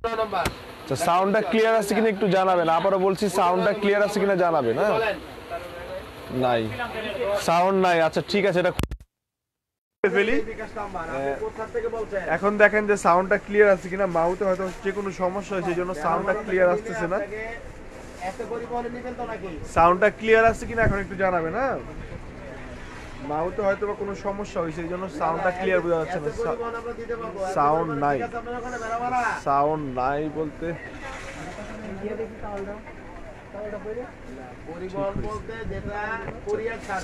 আচ্ছা সাউন্ডটা ক্লিয়ার আছে কিনা একটু জানাবেন, আবারও বলছি সাউন্ডটা ক্লিয়ার আছে কিনা জানাবেন। হ্যাঁ নাই সাউন্ড নাই, আচ্ছা ঠিক আছে এটা ফেলি। এখন দেখেন যে সাউন্ডটা ক্লিয়ার আছে কিনা, মাউথে হয়তো যে কোনো সমস্যা হয়েছে এই জন্য সাউন্ডটা ক্লিয়ার আসতেছে না। সাউন্ডটা ক্লিয়ার আছে কিনা এখন একটু জানাবেন। হ্যাঁ মাউথে হয়তো বা কোনো সমস্যা হয়েছে এই জন্য সাউন্ডটা ক্লিয়ার বোঝা যাচ্ছে না। সাউন্ড নাই, সাউন্ড নাই বলতে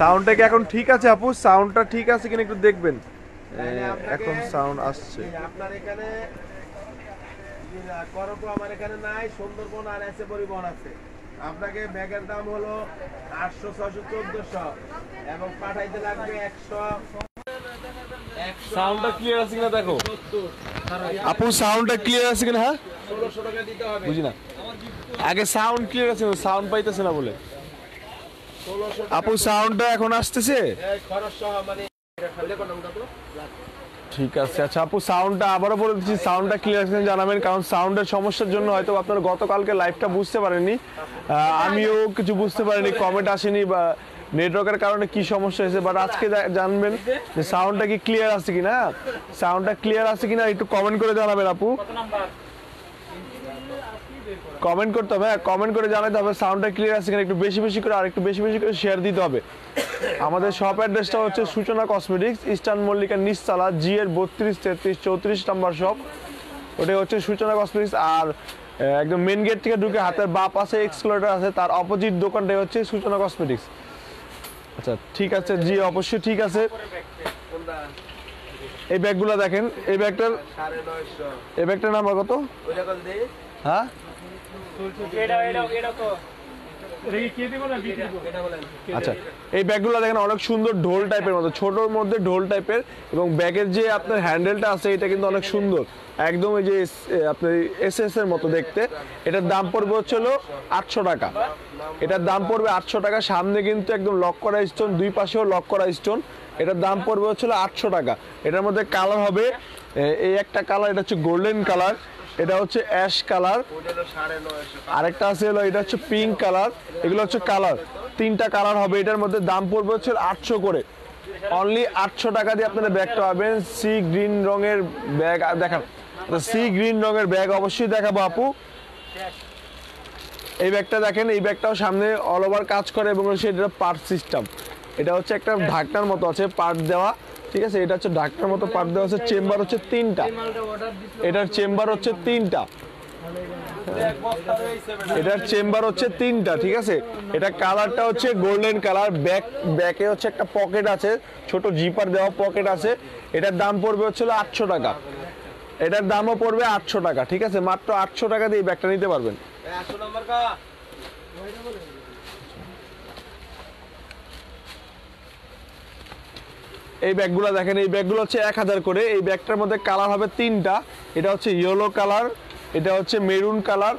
সাউন্ডটা কি এখন ঠিক আছে আপু? সাউন্ডটা ঠিক আছে কিনা একটু দেখবেন। এখন সাউন্ড আসছে। আপনার এখানে করকো আমার এখানে নাই, সুন্দরবন আর এসে পরিবহন আছে। আপনাকে ব্যাগের দাম হলো 800, 600, 1400 এবং পাঠাইতে লাগবে 100। সাউন্ডটা ক্লিয়ার আছে কিনা দেখো আপু, সাউন্ডটা ক্লিয়ার আছে কিনা? হ্যাঁ 1600 টাকা দিতে হবে। বুঝি না, আগে সাউন্ড ক্লিয়ার আছে, সাউন্ড পাইতেছে না বলে। আপু সাউন্ডটা এখন আসতেছে? খরচ সহ মানে ঠিক আছে। আচ্ছা আপু সাউন্ডটা আবারও বলে দিচ্ছি, সাউন্ডটা ক্লিয়ার আছে জানাবেন, কারণ সাউন্ডের সমস্যার জন্য হয়তো আপনারা গতকালকে লাইভটা বুঝতে পারেননি, আমিও কিছু বুঝতে পারিনি, কমেন্ট আসেনি বা নেটওয়ার্কের কারণে কি সমস্যা হয়েছে, বাট আজকে জানবেন যে সাউন্ডটা কি ক্লিয়ার আছে কিনা। সাউন্ডটা ক্লিয়ার আছে কিনা একটু কমেন্ট করে জানাবেন আপু, কমেন্ট করতে হবে। হ্যাঁ কমেন্ট করে জানাতে হবে সাউন্ডটা ক্লিয়ার আছে কিনা, একটু বেশি বেশি করে আর একটু বেশি বেশি করে শেয়ার দিতে হবে। আমাদের শপ অ্যাড্রেসটা হচ্ছে সূচনা কসমেটিক্স, ইস্টার্ন মল্লিকা নিচতলা, জি এর 32, 33, 34 নাম্বার শপ, ওটাই হচ্ছে সূচনা কসমেটিক্স। আর একদম মেন গেট থেকে ঢুকে হাতের বাঁ পাশে এক্সক্লেটর আছে, তার অপোজিট দোকানটাই হচ্ছে সূচনা কসমেটিক্স। আচ্ছা ঠিক আছে, জি অবশ্যই ঠিক আছে। এই ব্যাগগুলো দেখেন, এই ব্যাগটার নাম্বার কত? হ্যাঁ আচ্ছা এই ব্যাগগুলো দেখেন অনেক সুন্দর, ঢোল টাইপের মতো, ছোটোর মধ্যে ঢোল টাইপের, এবং ব্যাগের যে আপনার হ্যান্ডেলটা আছে এটা কিন্তু অনেক সুন্দর, একদম এই যে আপনার এসএস এর মতো দেখতে। এটার দাম পড়বে হচ্ছিল 800 টাকা। এটার দাম পড়বে 800 টাকা। সামনে কিন্তু একদম লক করা স্টোন, দুই পাশেও লক করা স্টোন। এটার দাম পড়বে হচ্ছিল 800 টাকা। এটার মধ্যে কালার হবে এই একটা কালার, এটা হচ্ছে গোল্ডেন কালার, এটা হচ্ছে অ্যাশ কালার, আরেকটা আছে হলো এটা হচ্ছে পিঙ্ক কালার। এগুলো হচ্ছে কালার, তিনটা কালার হবে। এটার মধ্যে দাম পড়বে হচ্ছে 800 করে, অনলি 800 টাকা দিয়ে আপনারা ব্যাগটা পাবেন। সি গ্রিন রঙের ব্যাগ দেখান, সি গ্রিন রঙের ব্যাগ অবশ্যই দেখাবো আপু। এই ব্যাগটা দেখেন, এই ব্যাগটাও সামনে অল ওভার কাজ করে এবং সেটা পার্ট সিস্টেম। এটা হচ্ছে একটা ঢাকনার মতো আছে পার্ট দেওয়া, ঠিক আছে। এটা হচ্ছে ঢাকনার মতো পার্ট দেওয়া আছে, চেম্বার হচ্ছে 3টা, এটার চেম্বার হচ্ছে 3টা, এটার চেম্বার হচ্ছে 3টা, ঠিক আছে। এটা কালারটা হচ্ছে গোল্ডেন কালার। ব্যাকে হচ্ছে একটা পকেট আছে, ছোট জিপার দেওয়া পকেট আছে। এটার দাম পড়বে হচ্ছিল 800 টাকা। এটার দামও পড়বে 800 টাকা, ঠিক আছে। মাত্র 800 টাকা দিয়ে এই ব্যাগটা নিতে পারবেন। এই ব্যাগগুলো দেখেন, এই ব্যাগগুলো হচ্ছে 1000 করে। এই ব্যাগটার মধ্যে কালার হবে 3টা, এটা হচ্ছে ইয়েলো কালার, এটা হচ্ছে মেরুন কালার,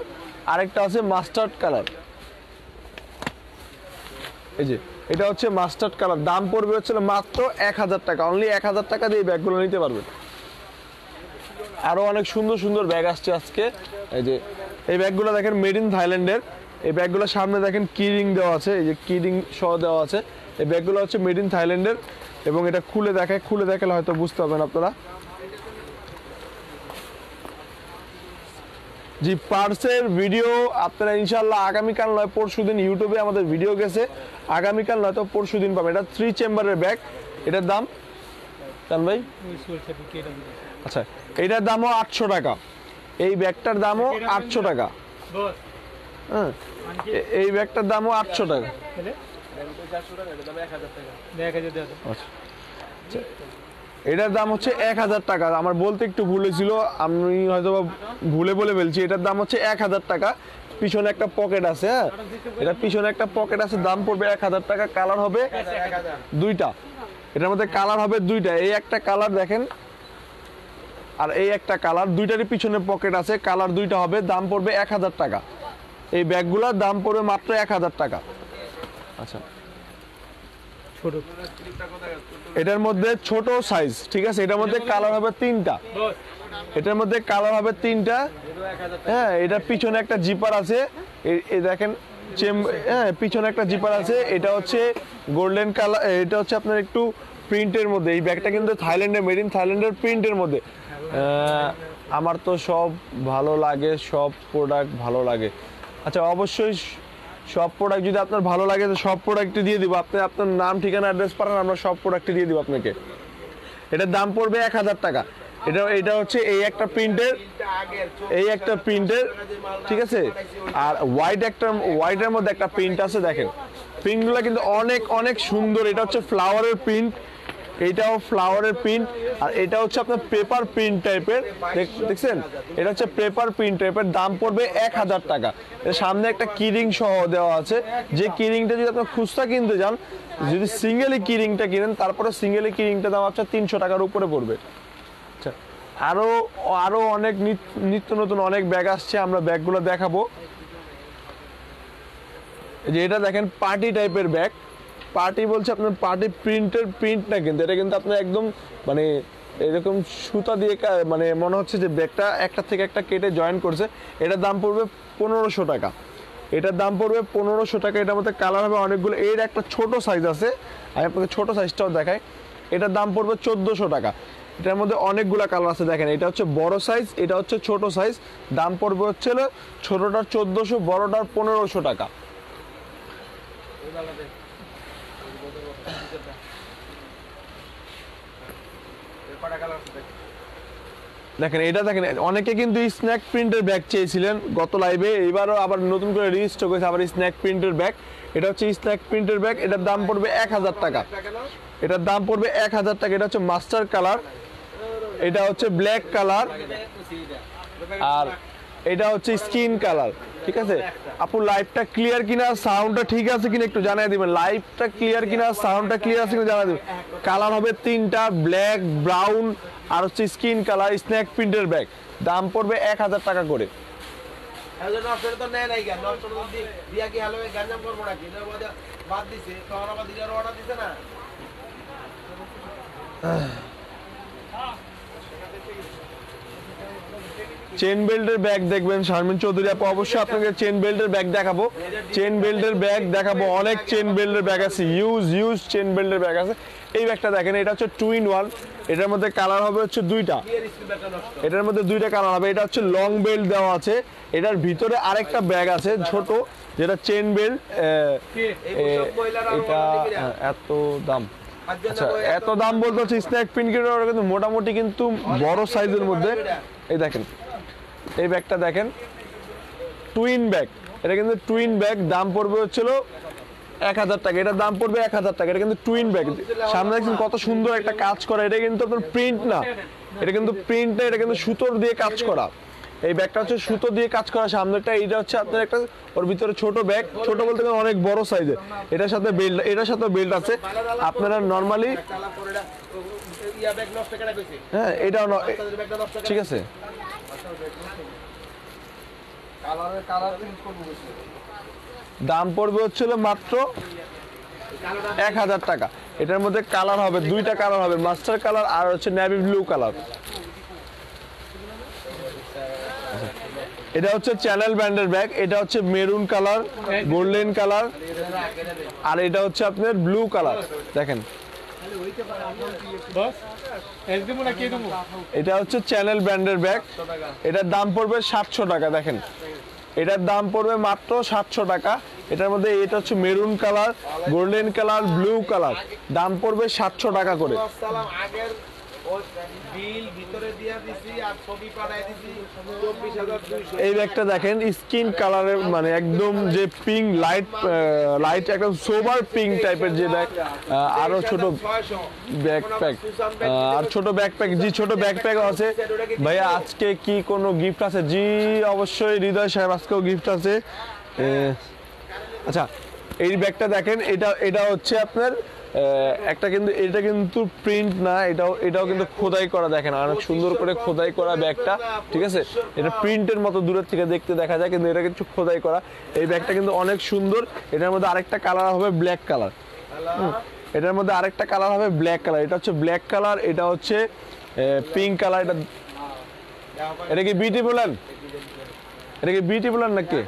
আরেকটা আছে মাস্টার্ড কালার। এই যে এটা হচ্ছে মাস্টার্ড কালার, দাম পড়বে হচ্ছে মাত্র 1000 টাকা, অনলি 1000 টাকা দিয়ে এই ব্যাগগুলো নিতে পারবেন। আরো অনেক সুন্দর সুন্দর ব্যাগ আসছে আজকে। এই যে এই ব্যাগগুলো দেখেন মেড ইন থাইল্যান্ডের। এই ব্যাগগুলো সামনে দেখেন কি রিং দেওয়া আছে, এই যে কি রিং সহ দেওয়া আছে। এই ব্যাগগুলো হচ্ছে মেড ইন থাইল্যান্ডের এবং এটা খুলে দেখালে হয়তো বুঝতে পারবেন আপনারা। জি পার্সের ভিডিও আপনারা ইনশাল্লাহ আগামীকাল নয় পরশুদিন ইউটিউবে আমাদের ভিডিও গেছে, আগামীকাল নয়তো পরশুদিন পাবেন। এটা 3 চেম্বারের ব্যাগ। এটার দাম জান ভাই, আচ্ছা এটার দামও 800 টাকা। এই ব্যাগটার দামও 800 টাকা। হ্যাঁ এই ব্যাগটার দামও 800 টাকা। এটার দাম হচ্ছে 1000 টাকা। আমার বলতে একটু ভুল হয়েছিল, আমি হয়তো ভুলে বলে ফেলছি। এটার দাম হচ্ছে 1000 টাকা। পিছনে একটা পকেট আছে, হ্যাঁ এটা পিছনে একটা পকেট আছে, দাম পড়বে 1000 টাকা। কালার হবে 2টা, এটার মধ্যে কালার হবে 2টা। এই একটা কালার দেখেন আর এই একটা কালার, দুইটারই পিছনে পকেট আছে, কালার 2টা হবে, দাম পড়বে 1000 টাকা। এই ব্যাগগুলোর দাম পড়বে মাত্র 1000 টাকা। আচ্ছা এটার মধ্যে ছোট সাইজ, ঠিক আছে। এটার মধ্যে কালার হবে 3টা, এটার মধ্যে কালার হবে 3টা। হ্যাঁ, এটার পিছনে একটা জিপার আছে, এই দেখেন হ্যাঁ পিছনে একটা জিপার আছে। এটা হচ্ছে গোল্ডেন কালার, এটা হচ্ছে আপনার একটু প্রিন্টের মধ্যে। এই ব্যাগটা কিন্তু থাইল্যান্ডের, মেড ইন থাইল্যান্ডের প্রিন্টের মধ্যে। আমার তো সব ভালো লাগে, সব প্রোডাক্ট ভালো লাগে। আচ্ছা, অবশ্যই সব প্রোডাক্ট যদি আপনার ভালো লাগে তো সব প্রোডাক্টই দিয়ে দিব। আপনি আপনার নাম, ঠিকানা, অ্যাড্রেস পাঠান, আমরা সব প্রোডাক্টই দিয়ে দিব আপনাকে। এটার দাম পড়বে 1000 টাকা। এটা হচ্ছে এই একটা প্রিন্টের, ঠিক আছে। আর হোয়াইটের মধ্যে একটা প্রিন্ট আছে, দেখেন প্রিন্টগুলো কিন্তু অনেক অনেক সুন্দর। এটা হচ্ছে ফ্লাওয়ারের প্রিন্ট, এইটাও ফ্লাওয়ারের প্রিন্ট, আর এটা হচ্ছে আপনার পেপার প্রিন্ট টাইপের, দেখছেন। এটা হচ্ছে পেপার প্রিন্ট টাইপের, দাম পড়বে 1000 টাকা। এর সামনে একটা কিরিং সহ দেওয়া আছে, যে কিরিংটা যদি আপনার খুচরা কিনতে যান, যদি সিঙ্গেলি কিরিংটা কিনেন, তারপরে সিঙ্গেলি কিরিংটা দাম আপনার 300 টাকার উপরে পড়বে। আচ্ছা, আরো অনেক নিত্য নতুন অনেক ব্যাগ আসছে, আমরা ব্যাগগুলো দেখাবো। যে এটা দেখেন পার্টি টাইপের ব্যাগ, পার্টি বলছে আপনার পার্টি প্রিন্ট না, কিন্তু এটা কিন্তু আপনার একদম মানে এরকম সুতা দিয়ে মানে মনে হচ্ছে যে ব্যাগটা একটা থেকে একটা কেটে জয়েন করছে। এটার দাম পড়বে 1500 টাকা। এটার দাম পড়বে 1500 টাকা। এটার মধ্যে কালার হবে অনেকগুলো। এর একটা ছোট সাইজ আছে, আমি আপনাকে ছোট সাইজটাও দেখাই। এটার দাম পড়বে 1400 টাকা। এটার মধ্যে অনেকগুলো কালার আছে, দেখেন এটা হচ্ছে বড় সাইজ, এটা হচ্ছে ছোট সাইজ। দাম পড়বে হচ্ছে ছোটটার 1400, বড়টার 1500 টাকা। দেখেন এটা দেখেন, অনেকে কিন্তু স্ন্যাক প্রিন্টের ব্যাগ চেয়েছিলেন গত লাইভে, এবারও আবার নতুন করে রিস্টক হয়েছে আবার স্ন্যাক প্রিন্টের ব্যাগ। এটা হচ্ছে স্ন্যাক প্রিন্টের ব্যাগ, এটার দাম পড়বে 1000 টাকা। এটার দাম পড়বে 1000 টাকা। এটা হচ্ছে মাস্টার কালার, এটা হচ্ছে ব্ল্যাক কালার, আর এটা হচ্ছে স্কিন কালার, ঠিক আছে। আপু লাইভটা ক্লিয়ার কিনা, সাউন্ডটা ঠিক আছে কিনা একটু জানিয়ে দিবেন। লাইভটা ক্লিয়ার কিনা, সাউন্ডটা ক্লিয়ার আছে কিনা জানিয়ে দিবেন। কালার হবে 3টা, ব্ল্যাক, ব্রাউন আর হচ্ছে স্কিন কালার, স্ন্যাক প্রিন্টের ব্যাগ। দাম পড়বে 1000 টাকা করে। চেন বেল্টের ব্যাগ দেখবেন শারমিন চৌধুরী আপু, অবশ্যই আপনাকে চেন বেল্টের ব্যাগ দেখাবো। চেন বেল্টের ব্যাগ দেখাবো, অনেক চেন বেল্টের ব্যাগ আছে, ইউজ চেন বেল্টের ব্যাগ আছে। এই ব্যাগটা দেখেন, এটা হচ্ছে 2 in 1। এটার মধ্যে কালার হবে হচ্ছে 2টা, এটার মধ্যে 2টা কালার হবে। এটা হচ্ছে লং বেল্ট দেওয়া আছে, এটার ভিতরে আরেকটা ব্যাগ আছে ছোট, যেটা চেন বেল্ট। এটা এত দাম, আচ্ছা এত দাম বলতে হচ্ছে স্ন্যাক প্রিন্ট কিন্তু মোটামুটি কিন্তু বড় সাইজের মধ্যে। এই দেখেন এই ব্যাগটা দেখেন, টুইন ব্যাগ, এটা কিন্তু টুইন ব্যাগ। দাম পড়বে হচ্ছিল 1000 টাকা। এটার দাম পড়বে 1000 টাকা। এটা কিন্তু টুইন ব্যাগ, সামনে দেখছেন কত সুন্দর একটা কাজ করা। এটা কিন্তু আপনার প্রিন্ট না, এটা কিন্তু প্রিন্ট না, এটা কিন্তু সুতোর দিয়ে কাজ করা। এই ব্যাগটা হচ্ছে সুতো দিয়ে কাজ করা সামনেটা। এটা হচ্ছে আপনার একটা, ওর ভিতরে ছোট ব্যাগ, ছোট বলতে গেলে অনেক বড় সাইজের। এটার সাথে বেল্ট, এটার সাথে বেল্ট আছে। আপনারা নরমালি হ্যাঁ এটাও ঠিক আছে। দাম পড়বে হচ্ছিল মাত্র 1000 টাকা। এটার মধ্যে কালার হবে 2টা কালার হবে, মাস্টার কালার আর হচ্ছে নেভি ব্লু কালার। এটা হচ্ছে চ্যানেল ব্যান্ডের ব্যাগ, এটা হচ্ছে মেরুন কালার, গোল্ডেন কালার, আর এটা হচ্ছে আপনার ব্লু কালার। দেখেন এটা হচ্ছে চ্যানেল ব্র্যান্ডের ব্যাগ, এটার দাম পড়বে 700 টাকা। দেখেন এটার দাম পড়বে মাত্র 700 টাকা। এটার মধ্যে এটা হচ্ছে maroon colour, golden colour, blue colour. দাম পড়বে 700 টাকা করে। এই ব্যাগটা দেখেন স্কিন কালারের, মানে একদম যে পিঙ্ক লাইট একদম সোবার পিঙ্ক টাইপের যে ব্যাগ। আরো ছোট ব্যাকপ্যাক, আর ছোট ব্যাকপ্যাক, জি ছোট ব্যাকপ্যাকও আছে। ভাইয়া আজকে কি কোনো গিফট আছে? জি অবশ্যই হৃদয় সাহেব, আজকেও গিফট আছে। আচ্ছা এই ব্যাগটা দেখেন, এটা হচ্ছে আপনার একটা, কিন্তু এটা কিন্তু প্রিন্ট না, এটাও কিন্তু খোদাই করা। দেখেন অনেক সুন্দর করে খোদাই করা ব্যাগটা, ঠিক আছে। এটা প্রিন্টের মতো দূরের থেকে দেখতে দেখা যায়, কিন্তু এটা কিন্তু খোদাই করা। এই ব্যাগটা কিন্তু অনেক সুন্দর। এটার মধ্যে আরেকটা কালার হবে ব্ল্যাক কালার। এটার মধ্যে আরেকটা কালার হবে ব্ল্যাক কালার, এটা হচ্ছে ব্ল্যাক কালার, এটা হচ্ছে পিঙ্ক কালার। এটা কি বিউটি বলেন, এটা কি বিউটি বলেন নাকি?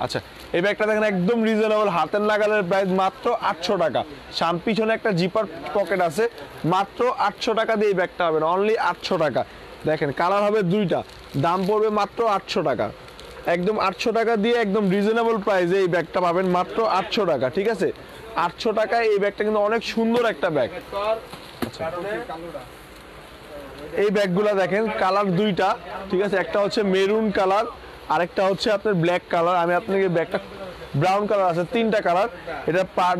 আচ্ছা, এই ব্যাগটা দেখেন একদম রিজনেবল, হাতের নাগালের প্রাইস মাত্র 800 টাকা। পিছনে একটা জিপার পকেট আছে, মাত্র 800 টাকা দিয়ে এই ব্যাগটা হবে, অনলি 800 টাকা। দেখেন কালার হবে দুইটা, দাম পড়বে মাত্র 800 টাকা। একদম 800 টাকা দিয়ে একদম রিজনেবল প্রাইসে এই ব্যাগটা পাবেন মাত্র 800 টাকা, ঠিক আছে? 800 টাকায় এই ব্যাগটা কিন্তু অনেক সুন্দর একটা ব্যাগ। এই ব্যাগগুলো দেখেন কালার দুইটা, ঠিক আছে? একটা হচ্ছে মেরুন কালার, আরেকটা হচ্ছে আপনার ব্ল্যাক কালার। আমি আপনাকে ব্যাগটা ব্রাউন কালার আছে, তিনটা কালার। এটা পার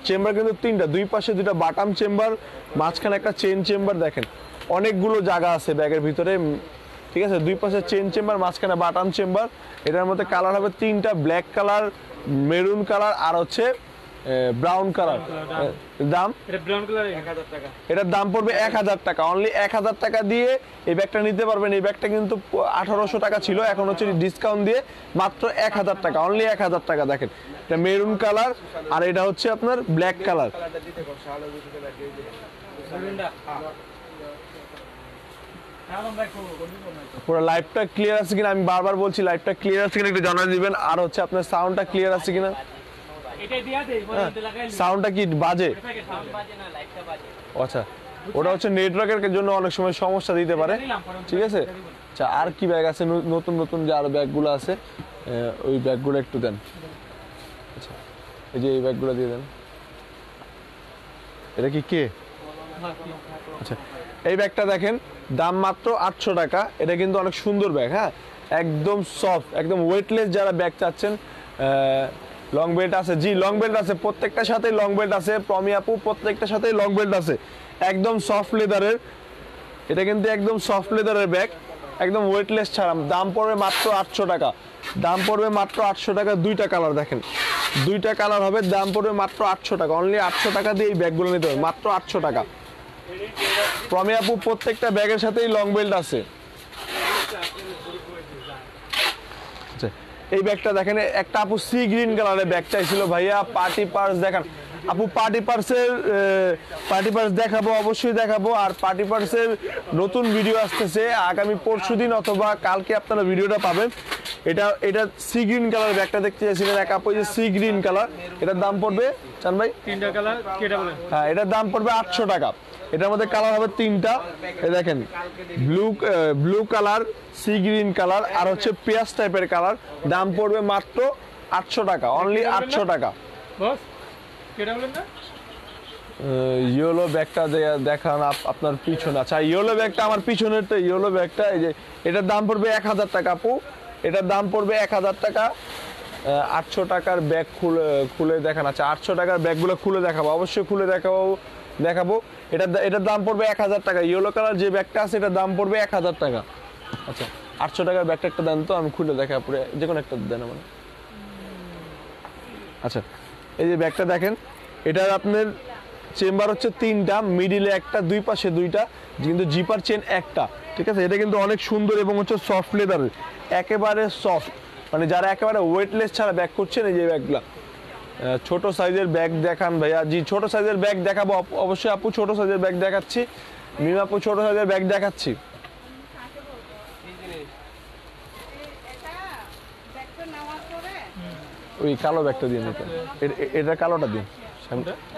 চেম্বার কিন্তু তিনটা, দুই পাশে দুইটা বাটাম চেম্বার, মাঝখানে একটা চেন চেম্বার। দেখেন অনেকগুলো জায়গা আছে ব্যাগের ভিতরে, ঠিক আছে? দুই পাশে চেন চেম্বার, মাঝখানে বাটাম চেম্বার। এটার মধ্যে কালার হবে তিনটা, ব্ল্যাক কালার, মেরুন কালার আর হচ্ছে ব্রাউন কালার। দাম এটার দাম পড়বে 1000 টাকা, অনলি 1000 টাকা দিয়ে এই ব্যাগটা নিতে পারবেন। এই ব্যাগটা কিন্তু 1800 টাকা ছিল, এখন হচ্ছে ডিসকাউন্ট দিয়ে মাত্র 1000 টাকা, অনলি 1000 টাকা। দেখেন এটা মেরুন কালার আর এটা হচ্ছে আপনার ব্ল্যাক কালার। পুরো লাইভটা ক্লিয়ার আছে কিনা, আমি বারবার বলছি লাইভটা ক্লিয়ার আছে কিনা একটু জানাই দিবেন। আর হচ্ছে আপনার সাউন্ডটা ক্লিয়ার আছে কিনা, সাউন্ডটা কি বাজে? আচ্ছা, ওটা হচ্ছে নেটওয়ার্কের জন্য অনেক সময় সমস্যা দিতে পারে, ঠিক আছে? আচ্ছা, আর কি ব্যাগ আছে নতুন নতুন যে আরো ব্যাগগুলো আছে, ওই ব্যাগগুলো একটু দেন। আচ্ছা, এই যে এই ব্যাগগুলো দিয়ে দেন। এটা কি কে? আচ্ছা, এই ব্যাগটা দেখেন দাম মাত্র 800 টাকা। এটা কিন্তু অনেক সুন্দর ব্যাগ, হ্যাঁ, একদম সফট, একদম ওয়েটলেস। যারা ব্যাগ চাচ্ছেন, লং বেল্ট আছে, জি লং বেল্ট আছে, প্রত্যেকটার সাথে লং বেল্ট আছে। প্রমি আপু প্রত্যেকটার সাথে লং বেল্ট আছে, একদম সফট লেদারের। এটা কিন্তু একদম সফট লেদারের ব্যাগ, একদম ওয়েটলেস ছাড়া। দাম পড়বে মাত্র 800 টাকা, দাম পড়বে মাত্র 800 টাকা। দুইটা কালার দেখেন, দুইটা কালার হবে, দাম পড়বে মাত্র 800 টাকা, অনলি 800 টাকা দিয়ে এই ব্যাগগুলো নিতে হবে, মাত্র 800 টাকা। প্রমি আপু প্রত্যেকটা ব্যাগের সাথেই লং বেল্ট আছে। এই ব্যাগটা দেখেন, একটা আপু সি গ্রিন কালারের ব্যাগ চাইছিল, ভাইয়া পার্টি পার্স দেখান। আপু পার্টি পার্স দেখাবো, অবশ্যই দেখাবো। আর পার্টি পার্সের নতুন ভিডিও আসতেছে আগামী পরশুদিন অথবা কালকে, আপনারা ভিডিওটা পাবেন। এটা সি গ্রিন কালার ব্যাগটা দেখতে চাইছিলেন এক আপু, যে সি গ্রিন কালার, এটার দাম পড়বে চান ভাই, তিনটা কালার, হ্যাঁ, এটার দাম পড়বে 800 টাকা। এটার মধ্যে কালার হবে তিনটা, এই দেখেন blue colour, sea green colour আর হচ্ছে পেঁয়াজ টাইপের কালার। দাম পড়বে মাত্র 800 টাকা, অনলি 800 টাকা। ইয়েলো ব্যাগটা দেখান আপনার পিছনে। আচ্ছা, ইয়েলো ব্যাগটা আমার পিছনের, তো ইয়েলো ব্যাগটা এই যে, এটার দাম পড়বে 1000 টাকা আপু, এটার দাম পড়বে 1000 টাকা। 800 টাকার ব্যাগ খুলে দেখান। আচ্ছা, 800 টাকার ব্যাগগুলো খুলে দেখাবো, অবশ্যই খুলে দেখাবো। এটার দাম পড়বে 1000 টাকা। ইয়েলো কালার যে ব্যাগটা আছে এটার দাম পড়বে 1000 টাকা। আচ্ছা, 800 টাকার ব্যাগটা একটা দেন তো, আমি খুলে দেখা পুরো, যে কোনো একটা দেন আমার। আচ্ছা, এই যে ব্যাগটা দেখেন, এটার আপনার চেম্বার হচ্ছে তিনটা, মিডিলে একটা, দুই পাশে দুইটা, কিন্তু জিপার চেন একটা, ঠিক আছে? এটা কিন্তু অনেক সুন্দর এবং হচ্ছে সফট লেদারের, একেবারে সফট। মানে যারা একেবারে ওয়েটলেস ছাড়া ব্যাগ করছেন, এই যে ব্যাগগুলা। ছোট সাইজের ব্যাগ দেখান ভাইয়া। জি, ছোট সাইজের ব্যাগ দেখাবো, অবশ্যই আপু ছোট সাইজের ব্যাগ দেখাচ্ছি। মিম আপু ছোট সাইজের ব্যাগ দেখাচ্ছি। ওই কালো ব্যাগটা দিয়ে নিতে, এটা কালোটা দিন,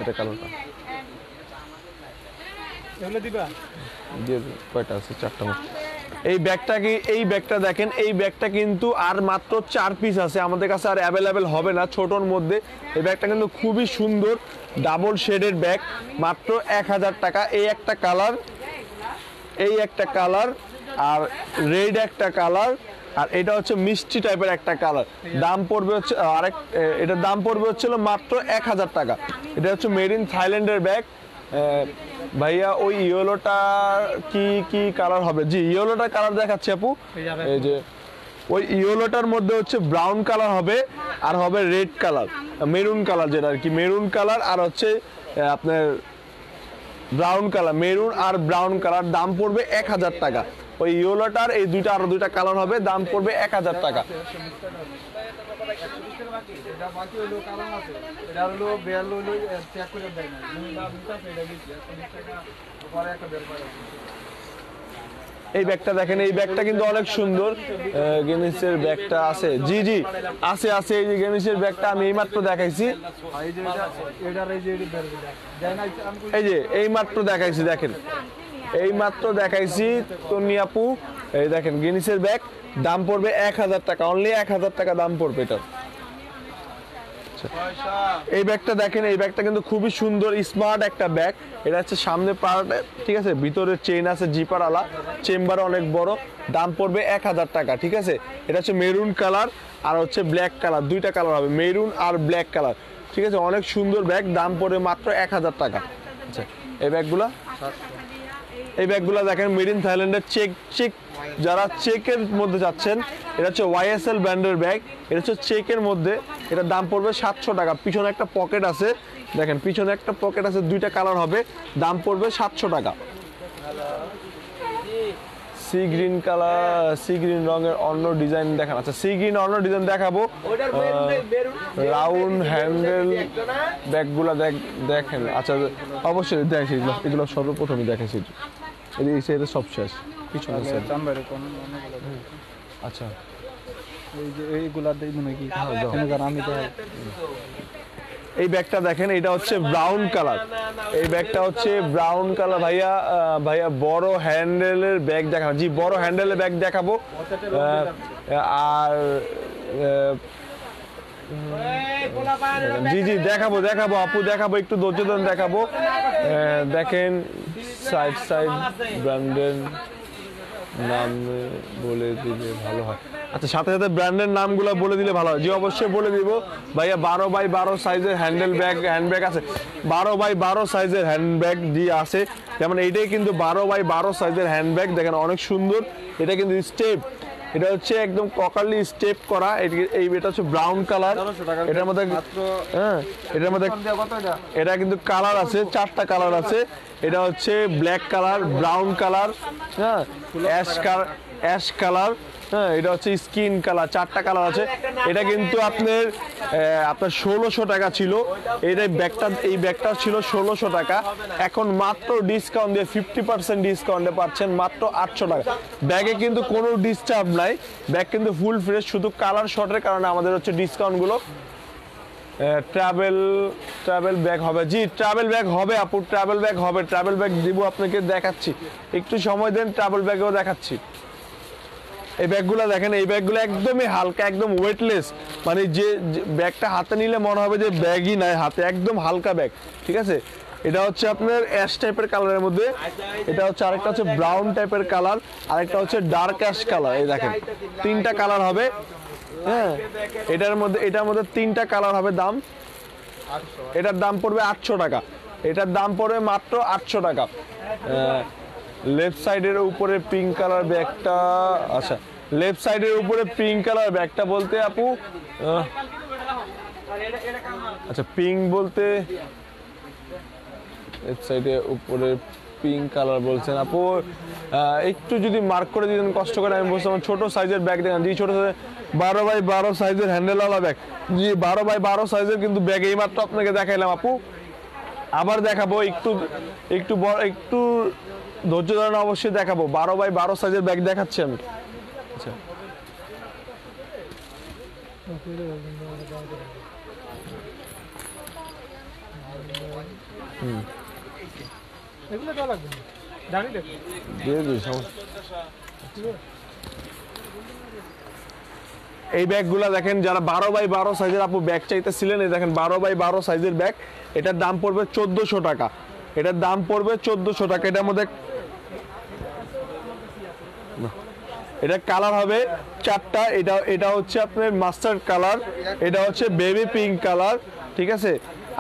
এটা কালোটা দিয়ে কয়টা আছে, 4টা মতো। এই ব্যাগটা দেখেন, এই ব্যাগটা কিন্তু আর মাত্র 4 পিস আছে আমাদের কাছে, আর অ্যাভেলেবেল হবে না ছোটর মধ্যে। এই ব্যাগটা কিন্তু খুবই সুন্দর, ডাবল শেডের ব্যাগ, মাত্র 1000 টাকা। এই একটা কালার, আর রেড একটা কালার, আর এটা হচ্ছে মিষ্টি টাইপের একটা কালার। দাম পড়বে হচ্ছে এটার দাম পড়বে হচ্ছিল মাত্র 1000 টাকা। এটা হচ্ছে মেড ইন থাইল্যান্ডের ব্যাগ। ভাইয়া ওই ইয়েলোটা কি কালার হবে? জি, ইয়েলোটার কালার দেখাচ্ছি আপু। এই যে ওই ইয়েলোটার মধ্যে হচ্ছে ব্রাউন কালার হবে, আর হবে রেড কালার, মেরুন কালার, যেটা আর কি মেরুন কালার, আর হচ্ছে আপনার ব্রাউন কালার, মেরুন আর ব্রাউন কালার। দাম পড়বে 1000 টাকা। ওই ইয়েলোটার এই দুইটা, আরো দুইটা কালার হবে, দাম পড়বে 1000 টাকা। এটা বাকি হলো কারণ আছে, এটা হলো বেল হলো চেক করে দেয় না, এটা মিটা পেটা দিচ্ছে 100 টাকা পরে একটা বেল পাই। এই ব্যাগটা দেখেন, এই ব্যাগটা কিন্তু অনেক সুন্দর। গেনিসের ব্যাগটা আছে, জি জি আছে আছে। এই যে গেনিসের ব্যাগটা আমি এইমাত্র দেখাইছি, এই যে এটার এই যে বেল দেয় না, এই যে এইমাত্র দেখাইছি, দেখেন এইমাত্র দেখাইছি তন্নি আপু। এই দেখেন গেনিসের ব্যাগ, দাম পড়বে 1000 টাকা, অনলি 1000 টাকা দাম পড়বে এটা। এই ব্যাগটা দেখেন, এই ব্যাগটা কিন্তু খুবই সুন্দর স্মার্ট একটা ব্যাগ। এটা হচ্ছে সামনে পার্ট, ঠিক আছে, ভিতরে চেইন আছে জিপার আলা, চেম্বার অনেক বড়, দাম পড়বে 1000 টাকা, ঠিক আছে। এটা হচ্ছে মেরুন কালার আর হচ্ছে ব্ল্যাক কালার, দুইটা কালার হবে, মেরুন আর ব্ল্যাক কালার, ঠিক আছে। অনেক সুন্দর ব্যাগ, দাম পড়বে মাত্র 1000 টাকা। আচ্ছা এই ব্যাগগুলা, এই ব্যাগগুলো দেখেন মেড ইন থাইল্যান্ডের চেক, চেক যারা চেকের মধ্যে যাচ্ছেন, এটা হচ্ছে YSL ব্র্যান্ডের ব্যাগ, এটা হচ্ছে চেকের মধ্যে, এটার দাম পড়বে 700 টাকা। পিছনে একটা পকেট আছে, দেখেন পিছনে একটা পকেট আছে, দুইটা কালার হবে, দাম পড়বে 700 টাকা। C green colour, sea green রঙের অন্য ডিজাইন দেখান। আচ্ছা সি গ্রিন অন্য ডিজাইন দেখাবো। রাউন্ড হ্যান্ডেল ব্যাগগুলো দেখেন, আচ্ছা অবশ্যই দেখি, এগুলো সর্বপ্রথমই দেখেছি, এটা সব শেষ পিছনে। চামড়ার কোন অনেকগুলো, আচ্ছা এই যে এইগুলা দেই মনে কি আমি তো এই ব্যাগটা দেখেন, এটা হচ্ছে ব্রাউন কালার, এই ব্যাগটা হচ্ছে ব্রাউন কালার। ভাইয়া ভাইয়া বড় হ্যান্ডেলের ব্যাগ দেখাবো, জি বড় হ্যান্ডেলের ব্যাগ দেখাবো। আর জি জি দেখাবো দেখাবো আপু, দেখাবো, একটু ধৈর্য ধরে দেখাবো। দেখেন সাইড সাইড ব্র্যান্ডের নাম বলে দিলে ভালো হয়। আচ্ছা সাথে সাথে ব্র্যান্ডের নামগুলো বলে দিলে ভালো হয়। জি অবশ্যই বলে দিব ভাইয়া। 12x12 সাইজের হ্যান্ডেল ব্যাগ, হ্যান্ডব্যাগ আছে, 12x12 সাইজের হ্যান্ডব্যাগ জি আছে। যেমন এইটাই কিন্তু 12x12 সাইজের হ্যান্ডব্যাগ, দেখেন অনেক সুন্দর। এটা কিন্তু স্টেপ, এটা হচ্ছে একদম প্রপারলি স্টেপ করা। এটা হচ্ছে ব্রাউন কালার, এটার মধ্যে হ্যাঁ এটার মধ্যে এটা কিন্তু কালার আছে, 4টা কালার আছে। এটা হচ্ছে ব্ল্যাক কালার, ব্রাউন কালার, হ্যাঁ অ্যাশ কালার, হ্যাঁ এটা হচ্ছে স্কিন কালার, 4টা কালার আছে। এটা কিন্তু আপনার 1600 টাকা ছিল এই ব্যাগটা ছিল 1600 টাকা। এখন মাত্র ডিসকাউন্ট দিয়ে 50% ডিসকাউন্টে পাচ্ছেন মাত্র 800 টাকা। ব্যাগে কিন্তু কোনো ডিস্টার্ব নাই, ব্যাগ কিন্তু ফুল ফ্রেশ, শুধু কালার শর্টের কারণে আমাদের হচ্ছে ডিসকাউন্টগুলো। ট্রাভেল ব্যাগ হবে, জি ট্রাভেল ব্যাগ হবে আপু, ট্রাভেল ব্যাগ হবে, ট্রাভেল ব্যাগ দিব আপনাকে, দেখাচ্ছি একটু সময় দেন, ট্রাভেল ব্যাগও দেখাচ্ছি। এই ব্যাগগুলো দেখেন, এই ব্যাগগুলো একদমই হালকা, একদম ওয়েটলেস, মানে যে ব্যাগটা হাতে নিলে মনে হবে যে ব্যাগই নাই হাতে, একদম হালকা ব্যাগ, ঠিক আছে। এটা হচ্ছে আপনার অ্যাশ টাইপের কালারের মধ্যে, এটা হচ্ছে আরেকটা হচ্ছে ব্রাউন টাইপের কালার, আরেকটা হচ্ছে ডার্ক অ্যাশ কালার। এই দেখেন 3টা কালার হবে, হ্যাঁ এটার মধ্যে 3টা কালার হবে। দাম এটার দাম পড়বে 800 টাকা, এটার দাম পড়বে মাত্র 800 টাকা। লেফট সাইডের উপরে পিঙ্ক কালার ব্যাগটা, আচ্ছা লেফট সাইডের উপরে পিঙ্ক কালার ব্যাগটা বলতে আপু, আচ্ছা পিঙ্ক বলতে লেফট সাইডে উপরে পিঙ্ক কালার বলছেন আপু, একটু যদি মার্ক করে দিতেন কষ্ট করে, আমি বলছিলাম ছোট সাইজের ব্যাগ দেখেন, জি ছোট 12x12 সাইজের হ্যান্ডেলওয়ালা ব্যাগ, জি 12x12 সাইজের কিন্তু ব্যাগ এইমাত্র আপনাকে দেখাইলাম আপু, আবার দেখাবো, একটু বড়, একটু ধৈর্য ধরেন, অবশ্যই দেখাবো। 12x12 সাইজের ব্যাগ দেখাচ্ছি আমি। আচ্ছা এগুলো তো লাগবে না, জানি দেখো দিয়ে দিই সমস্যা। এই ব্যাগগুলো দেখেন, যারা 12x12 সাইজের আপু ব্যাগ চাইতেছিলেন, এই দেখেন 12x12 সাইজের ব্যাগ, এটার দাম পড়বে 1400 টাকা, এটার দাম পড়বে 1400 টাকা। এটার মধ্যে এটা কালার হবে 4টা, এটা হচ্ছে আপনার মাস্টার্ড কালার, এটা হচ্ছে বেবি পিঙ্ক কালার, ঠিক আছে,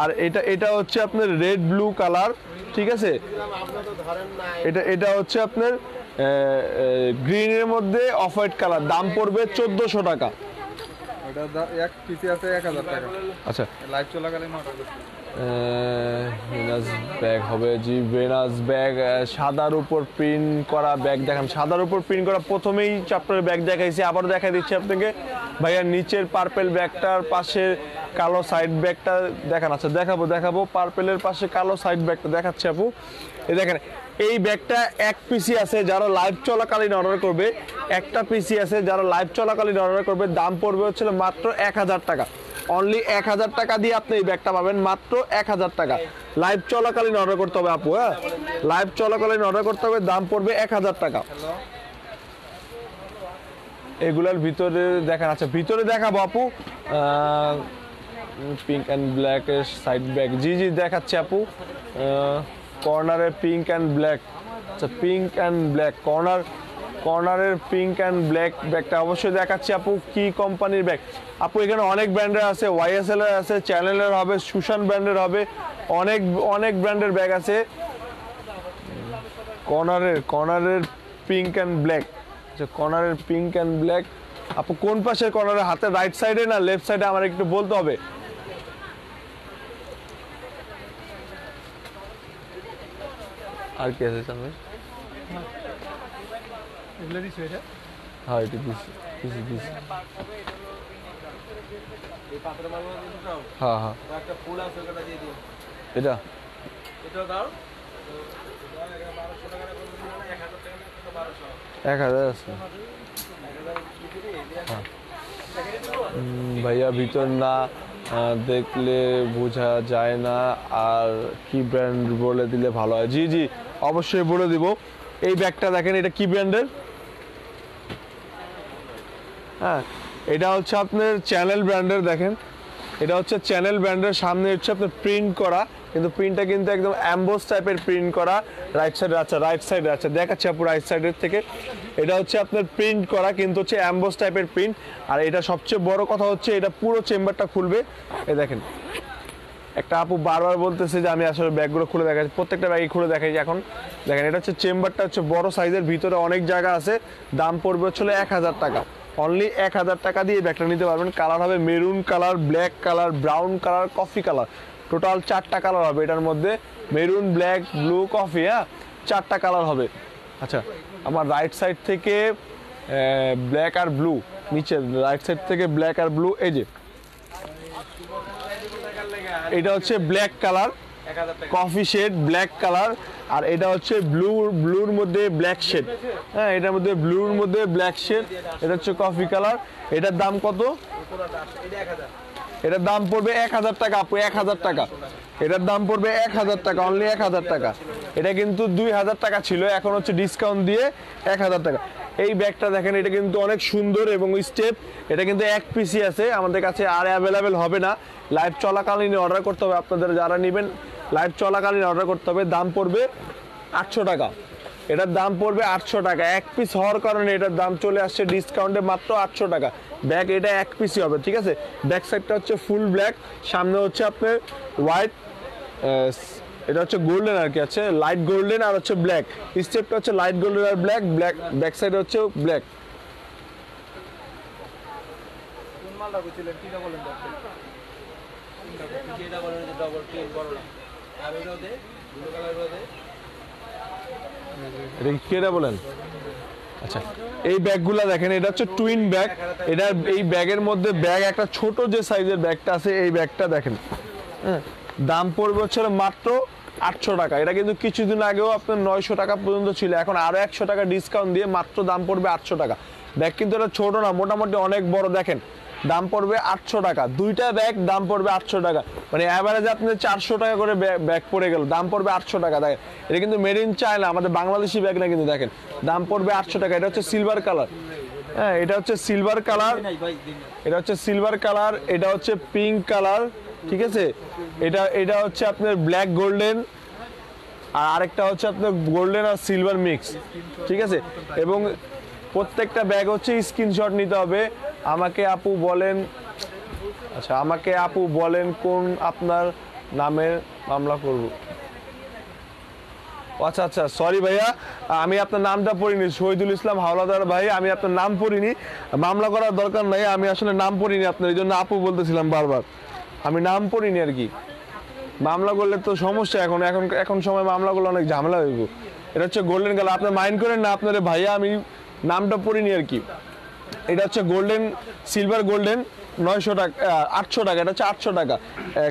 আর এটা হচ্ছে আপনার রেড ব্লু কালার, ঠিক আছে, এটা হচ্ছে আপনার গ্রিনের মধ্যে অফ হোয়াইট কালার, দাম পড়বে 1400 টাকা। এটা এক পিসি আছে 1000 টাকা। আচ্ছা লাইভ চলাকালীন অর্ডার করতে ভেনাস ব্যাগ হবে, জি ভেনাস ব্যাগ, সাদার উপর প্রিন্ট করা ব্যাগ দেখান, সাদার উপর প্রিন্ট করা, প্রথমেই চ্যাপ্টারের ব্যাগ দেখাইছি, আবার দেখাই দিচ্ছি আপনাকে। ভাইয়া নিচের পার্পেল ব্যাগটার পাশে কালো সাইড ব্যাগটা দেখান। আচ্ছা দেখাবো পার্পেলের পাশে কালো সাইড ব্যাগটা দেখাচ্ছি আপু। এই দেখেন এই ব্যাগটা এক পিসি আছে, যারা লাইভ চলাকালীন অর্ডার করবে একটা পিসি আছে, যারা লাইভ চলাকালীন অর্ডার করবে দাম পড়বে হচ্ছে মাত্র 1000 টাকা। অনলি 1000 টাকা দিয়ে আপনি এই ব্যাগটা পাবেন, মাত্র 1000 টাকা। লাইভ চলাকালীন অর্ডার করতে হবে আপু, হ্যাঁ লাইভ চলাকালীন অর্ডার করতে হবে, দাম পড়বে 1000 টাকা। এগুলার ভিতরে দেখেন। আচ্ছা ভিতরে দেখাবো আপু, পিঙ্ক অ্যান্ড ব্ল্যাক এর সাইড ব্যাগ, জি দেখাচ্ছি আপু। কর্নারে পিঙ্ক অ্যান্ড ব্ল্যাক, আচ্ছা পিঙ্ক অ্যান্ড ব্ল্যাক কর্নারের পিঙ্ক অ্যান্ড ব্ল্যাক ব্যাগটা অবশ্যই দেখাচ্ছি আপু। কি কোম্পানির ব্যাগ আপু? এখানে অনেক ব্র্যান্ডের আছে, ওয়াইএসএল এর আছে, চ্যানেলের হবে, সুশান ব্র্যান্ডের হবে, অনেক ব্র্যান্ডের ব্যাগ আছে। কর্নারের পিঙ্ক অ্যান্ড ব্ল্যাক, আচ্ছা কর্নারের পিঙ্ক অ্যান্ড ব্ল্যাক আপু কোন পাশের কর্নারে, হাতের রাইট সাইডে না লেফট সাইডে আমার একটু বলতে হবে। আর কি আছে সামনে? এগুলো দিছি এটা হ্যাঁ এটা দিছি। এই পাত্র মাল দাও, হ্যাঁ একটা ফুল আছে ওটা দিয়ে দিও। এটা দাও 1000 আছে ভাইয়া, ভিতর না দেখলে বোঝা যায় না, আর কি ব্র্যান্ড বলে দিলে ভালো হয়। জি অবশ্যই বলে দিব। এই ব্যাগটা দেখেন, এটা কি ব্র্যান্ডের? হ্যাঁ এটা হচ্ছে আপনার চ্যানেল ব্র্যান্ডের। দেখেন এটা হচ্ছে চ্যানেল ব্র্যান্ডের, সামনে হচ্ছে আপনার প্রিন্ট করা, কিন্তু প্রিন্টটা কিন্তু একদম অ্যাম্বোস টাইপের প্রিন্ট করা। রাইট সাইডে আছে দেখাচ্ছি আপু, রাইট সাইডের থেকে এটা হচ্ছে আপনার প্রিন্ট করা, কিন্তু হচ্ছে অ্যাম্বোস টাইপের প্রিন্ট। আর এটা সবচেয়ে বড় কথা হচ্ছে এটা পুরো চেম্বারটা খুলবে। এই দেখেন একটা আপু বারবার বলতেছে যে আমি আসলে ব্যাগগুলো খুলে দেখাচ্ছি, প্রত্যেকটা ব্যাগই খুলে দেখাই এখন। দেখেন এটা হচ্ছে চেম্বারটা হচ্ছে বড় সাইজের, ভিতরে অনেক জায়গা আছে, দাম পড়বে হচ্ছে 1000 টাকা। অনলি 1000 টাকা দিয়ে ব্যাগটা নিতে পারবেন। কালার হবে maroon colour, black colour, brown colour, coffee colour, total 4টা কালার হবে এটার মধ্যে। মেরুন, ব্ল্যাক, ব্লু, কফি, হ্যাঁ 4টা কালার হবে। আচ্ছা আমার রাইট সাইড থেকে ব্ল্যাক আর ব্লু, নিচে রাইট সাইড থেকে ব্ল্যাক আর ব্লু, এই যে এটা হচ্ছে black colour, coffee shade black colour, আর এটা হচ্ছে ব্লুর মধ্যে ব্ল্যাক শেড, হ্যাঁ এটার মধ্যে ব্লুর মধ্যে ব্ল্যাক শেড, এটা হচ্ছে কফি কালার। এটার দাম কত? এটার দাম পড়বে 1000 টাকা আপু, 1000 টাকা। এটার দাম পড়বে 1000 টাকা, অনলি 1000 টাকা। এটা কিন্তু 2000 টাকা ছিল, এখন হচ্ছে ডিসকাউন্ট দিয়ে 1000 টাকা। এই ব্যাগটা দেখেন, এটা কিন্তু অনেক সুন্দর এবং স্টেপ, এটা কিন্তু এক পিসি আছে, আমাদের কাছে আর অ্যাভেলেবেল হবে না। লাইভ চলাকালীন অর্ডার করতে হবে, আপনাদের যারা নেবেন লাইভ চলাকালীন অর্ডার করতে হবে। দাম পড়বে 800 টাকা, এটার দাম পড়বে 800 টাকা। এক পিস হওয়ার কারণে এটার দাম চলে আসছে ডিসকাউন্টে মাত্র 800 টাকা। ব্যাগ এটা এক পিসই হবে, ঠিক আছে। ব্যাক সাইডটা হচ্ছে ফুল ব্ল্যাক, সামনে হচ্ছে আপনার হোয়াইট, এটা হচ্ছে গোল্ডেন আর কি, আছে লাইট গোল্ডেন আর হচ্ছে ব্ল্যাক। স্টেপটা হচ্ছে লাইট গোল্ডেন আর ব্ল্যাক, ব্যাক সাইড হচ্ছে ব্ল্যাক। কোন মালটা কইছিলেন কিটা বলেন যেটা বলেন যে ডবল প্রিন্ট বড় না, আর এটাও দে ব্লু কালার দে। এটা কেটা বলেন? আচ্ছা এই ব্যাগগুলা দেখেন, এটা হচ্ছে টুইন ব্যাগ। এটা এই ব্যাগের মধ্যে ব্যাগ একটা ছোট যে সাইজের ব্যাগটা আছে, এই ব্যাগটা দেখেন, হ্যাঁ দাম পড়বে হচ্ছে মাত্র 800 টাকা। এটা কিন্তু কিছুদিন আগেও আপনার 900 টাকা পর্যন্ত ছিল, এখন আরো 100 টাকা ডিসকাউন্ট দিয়ে মাত্র দাম পড়বে 800 টাকা। ব্যাগ কিন্তু এটা ছোট না, মোটামুটি অনেক বড়। দেখেন দাম পড়বে 800 টাকা, দুইটা ব্যাগ দাম পড়বে 800 টাকা, মানে অ্যাভারেজ আপনার 400 টাকা করে ব্যাগ পড়ে গেল, দাম পড়বে 800 টাকা। দেখেন এটা কিন্তু মেড ইন চায়না, আমাদের বাংলাদেশি ব্যাগ না কিন্তু। দেখেন দাম পড়বে 800 টাকা। এটা হচ্ছে সিলভার কালার, হ্যাঁ এটা হচ্ছে সিলভার কালার, এটা হচ্ছে সিলভার কালার, এটা হচ্ছে পিঙ্ক কালার, ঠিক আছে। এটা হচ্ছে আপনার ব্ল্যাক গোল্ডেন, আর আরেকটা হচ্ছে আপনার গোল্ডেন আর সিলভার মিক্স, ঠিক আছে। এবং প্রত্যেকটা ব্যাগ হচ্ছে স্ক্রিনশট নিতে হবে। আমাকে আপু বলেন, আচ্ছা আমাকে আপু বলেন কোন আপনার নামে মামলা করব। আচ্ছা আচ্ছা সরি ভাইয়া, আমি আপনার নামটা পড়িনি, শহীদুল ইসলাম হাওলাদার ভাই, আমি আপনার নাম পড়িনি। মামলা করার দরকার নাই, আমি আসলে নাম পড়িনি আপনার, এই জন্য আপু বলতেছিলাম বারবার, আমি নাম পড়িনি আর কি। মামলা করলে তো সমস্যা, এখন সময় মামলা করলে অনেক ঝামেলা হইব। এটা হচ্ছে গোল্ডেন কালার, আপনার মাইন্ড করেন না আপনার ভাইয়া, আমি নামটা পড়িনি আর কি। এটা হচ্ছে গোল্ডেন সিলভার গোল্ডেন 900 টাকা 800 টাকা, এটা হচ্ছে 800 টাকা।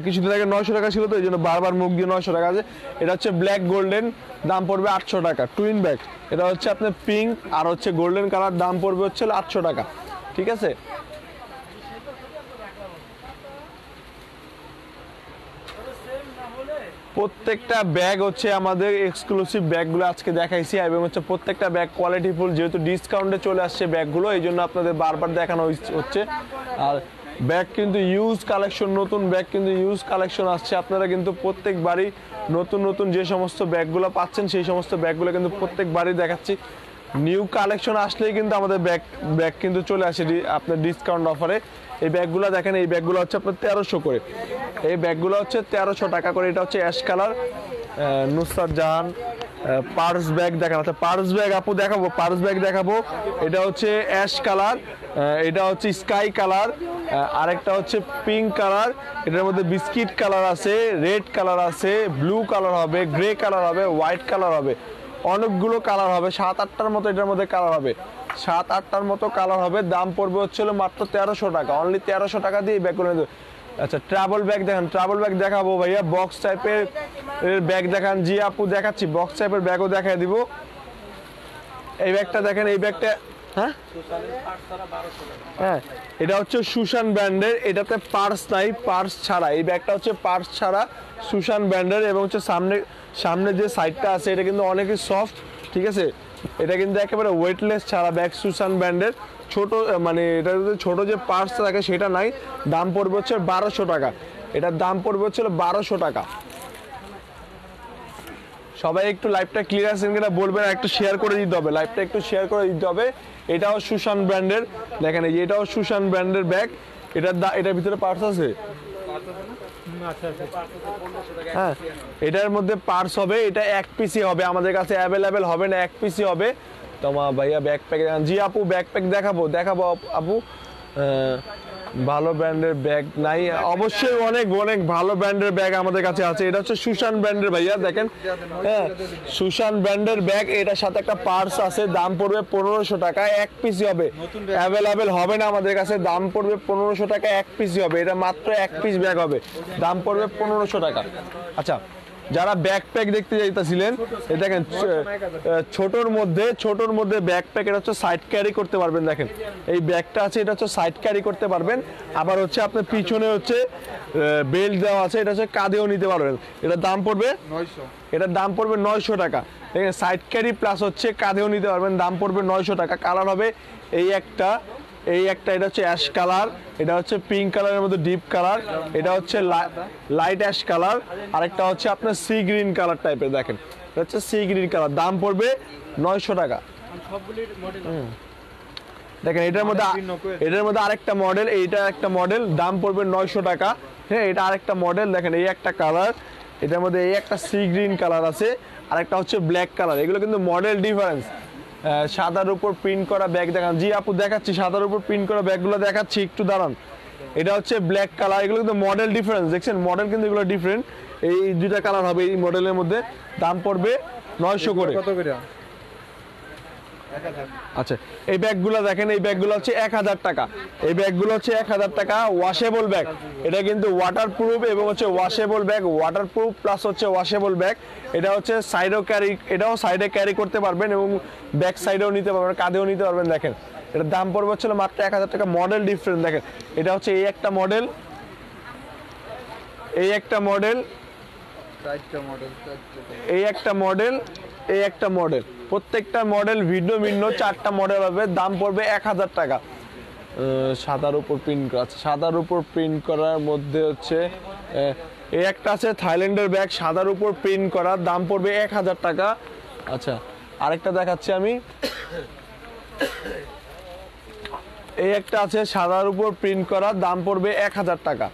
কিছুদিন আগে 900 টাকা ছিল তো এই জন্য বারবার মুখ দিয়ে 900 টাকা আছে। এটা হচ্ছে ব্ল্যাক গোল্ডেন, দাম পড়বে 800 টাকা। টুইন ব্যাগ, এটা হচ্ছে আপনার পিঙ্ক আর হচ্ছে গোল্ডেন কালার, দাম পড়বে হচ্ছে 800 টাকা। ঠিক আছে, প্রত্যেকটা ব্যাগ হচ্ছে আমাদের এক্সক্লুসিভ ব্যাগগুলো আজকে দেখাইছি এবং হচ্ছে প্রত্যেকটা ব্যাগ কোয়ালিটিফুল, যেহেতু ডিসকাউন্টে চলে আসছে ব্যাগগুলো এই জন্য আপনাদের বারবার দেখানো হচ্ছে। আর ব্যাগ কিন্তু ইউজ কালেকশন, নতুন ব্যাগ কিন্তু ইউজ কালেকশন আসছে। আপনারা কিন্তু প্রত্যেকবারই নতুন নতুন যে সমস্ত ব্যাগগুলো পাচ্ছেন সেই সমস্ত ব্যাগগুলো কিন্তু প্রত্যেকবারই দেখাচ্ছি। নিউ কালেকশন আসলেই কিন্তু আমাদের ব্যাগ কিন্তু চলে আসে আপনার ডিসকাউন্ট অফারে। এই ব্যাগগুলো দেখেন, এই ব্যাগগুলো হচ্ছে আপনার 1300 করে, এই ব্যাগগুলো হচ্ছে 1300 টাকা করে। এটা হচ্ছে ash colour, Nusrat Jahan purse bag দেখানো। আচ্ছা পার্স ব্যাগ আপু দেখাবো, পার্স ব্যাগ দেখাবো। এটা হচ্ছে অ্যাশ কালার, এটা হচ্ছে স্কাই কালার, আরেকটা হচ্ছে পিঙ্ক কালার, এটার মধ্যে বিস্কিট কালার আছে, রেড কালার আছে, ব্লু কালার হবে, গ্রে কালার হবে, হোয়াইট কালার হবে, অনেকগুলো কালার হবে, 7-8টার মতো এটার মধ্যে কালার হবে, 7-8টার মতো কালার হবে। দাম পড়বে হচ্ছিল মাত্র 1300 টাকা, অনলি 1300 টাকা দিয়ে এই ব্যাগগুলো। আচ্ছা ট্রাভেল ব্যাগ দেখেন, ট্রাভেল ব্যাগ দেখাবো ভাইয়া, বক্স টাইপের ব্যাগ দেখান। জি আপু দেখাচ্ছি, বক্স টাইপের ব্যাগও দেখাই দিব। এই ব্যাগটা দেখেন, এই ব্যাগটা হ্যাঁ হ্যাঁ এটা হচ্ছে সুশান ব্র্যান্ডের, এটাতে পার্স নাই, পার্স ছাড়া এই ব্যাগটা হচ্ছে পার্স ছাড়া সুশান ব্র্যান্ডের। এবং হচ্ছে সামনে যে সাইডটা আছে এটা কিন্তু অনেকই সফট। ঠিক আছে, এটা কিন্তু একেবারে ওয়েটলেস ছাড়া ব্যাগ, সুশান ব্র্যান্ডের। ছোট মানে এটা ছোট যে পার্স থাকে সেটা নাই। দাম পড়বে হচ্ছে 1200 টাকা, এটার দাম পড়বে হচ্ছে 1200 টাকা। সবাই একটু লাইভটা ক্লিয়ার আছেন কিনা বলবেন, একটু শেয়ার করে দিতে হবে, লাইভটা একটু শেয়ার করে দিতে হবে। এটাও সুশান ব্র্যান্ডের, দেখেন এই যে এটাও সুশান ব্র্যান্ডের ব্যাগ। এটার ভিতরে পার্স আছে, হ্যাঁ এটার মধ্যে পার্স হবে, এটা এক পিসি হবে, আমাদের কাছে অ্যাভেলেবেল হবে না, এক পিসি হবে। তোমার ভাইয়া ব্যাকপ্যাক, জি আপু ব্যাকপ্যাক দেখাবো আপু। ভালো ব্র্যান্ডের ব্যাগ নাই, অবশ্যই অনেক অনেক ভালো ব্র্যান্ডের ব্যাগ আমাদের কাছে আছে। এটা হচ্ছে সুশান ব্র্যান্ডের ভাইয়া, দেখেন হ্যাঁ সুশান ব্র্যান্ডের ব্যাগ, এটার সাথে একটা পার্স আছে, দাম পড়বে 1500 টাকা, এক পিসি হবে, অ্যাভেলেবেল হবে না আমাদের কাছে, দাম পড়বে 1500 টাকা, এক পিসি হবে, এটা মাত্র এক পিস ব্যাগ হবে, দাম পড়বে 1500 টাকা। আচ্ছা যারা ব্যাকপ্যাক দেখতে যাইতেছিলেন, এই দেখেন ছোটর মধ্যে ব্যাকপ্যাক, এটা হচ্ছে সাইড ক্যারি করতে পারবেন। দেখেন এই ব্যাগটা আছে, এটা হচ্ছে সাইড ক্যারি করতে পারবেন। আবার হচ্ছে আপনার পিছনে হচ্ছে বেল্ট দেওয়া আছে, এটা হচ্ছে কাঁধেও নিতে পারবেন। এটার দাম পড়বে 900, এটার দাম পড়বে 900 টাকা। দেখেন সাইড ক্যারি প্লাস হচ্ছে কাঁধেও নিতে পারবেন, দাম পড়বে 900 টাকা। কালার হবে এই একটা, এটা হচ্ছে অ্যাশ কালার, এটা হচ্ছে পিঙ্ক কালারের মধ্যে ডিপ কালার, এটা হচ্ছে লাইট অ্যাশ কালার, আরেকটা হচ্ছে আপনার সি গ্রিন কালার টাইপের। দেখেন এটা হচ্ছে সি গ্রিন কালার, দাম পড়বে 900 টাকা। দেখেন এটার মধ্যে আরেকটা মডেল, এইটা একটা মডেল, দাম পড়বে 900 টাকা। হ্যাঁ এটা আরেকটা মডেল, দেখেন এই একটা কালার, এটার মধ্যে এই একটা সি গ্রিন কালার আছে, আরেকটা হচ্ছে ব্ল্যাক কালার। এগুলো কিন্তু মডেল ডিফারেন্স। সাদার উপর প্রিন্ট করা ব্যাগ দেখান, জি আপু দেখাচ্ছি, সাদার উপর প্রিন্ট করা ব্যাগগুলো দেখাচ্ছি, একটু দাঁড়ান। এটা হচ্ছে ব্ল্যাক কালার, এগুলো কিন্তু মডেল ডিফারেন্স, দেখছেন মডেল কিন্তু এগুলো ডিফারেন্ট। এই দুইটা কালার হবে এই মডেলের মধ্যে, দাম পড়বে 900 করে। আচ্ছা এই ব্যাগগুলো দেখেন, এই ব্যাগগুলো হচ্ছে 1000 টাকা, এই ব্যাগগুলো হচ্ছে 1000 টাকা। ওয়াশেবল ব্যাগ, এটা কিন্তু ওয়াটারপ্রুফ এবং হচ্ছে ওয়াশেবল ব্যাগ, ওয়াটারপ্রুফ প্লাস হচ্ছে ওয়াশেবল ব্যাগ। এটা হচ্ছে সাইডেও ক্যারি, এটাও সাইডে ক্যারি করতে পারবেন এবং ব্যাক সাইডেও নিতে পারবেন, কাঁধেও নিতে পারবেন। দেখেন এটার দাম পড়বে হচ্ছে মাত্র 1000 টাকা। মডেল ডিফারেন্ট, দেখেন এটা হচ্ছে এই একটা মডেল, এই একটা মডেল, এই একটা মডেল, এই একটা মডেল, প্রত্যেকটা মডেল ভিন্ন ভিন্ন, 4টা মডেল হবে, দাম পড়বে 1000 টাকা। সাদার উপর প্রিন্ট করা আছে, সাদার উপর প্রিন্ট করার মধ্যে হচ্ছে এই একটা আছে থাইল্যান্ডের ব্যাগ, সাদার উপর প্রিন্ট করা, দাম পড়বে 1000 টাকা। আচ্ছা আরেকটা দেখাচ্ছি আমি, এই একটা আছে সাদার উপর প্রিন্ট করা, দাম পড়বে 1000 টাকা।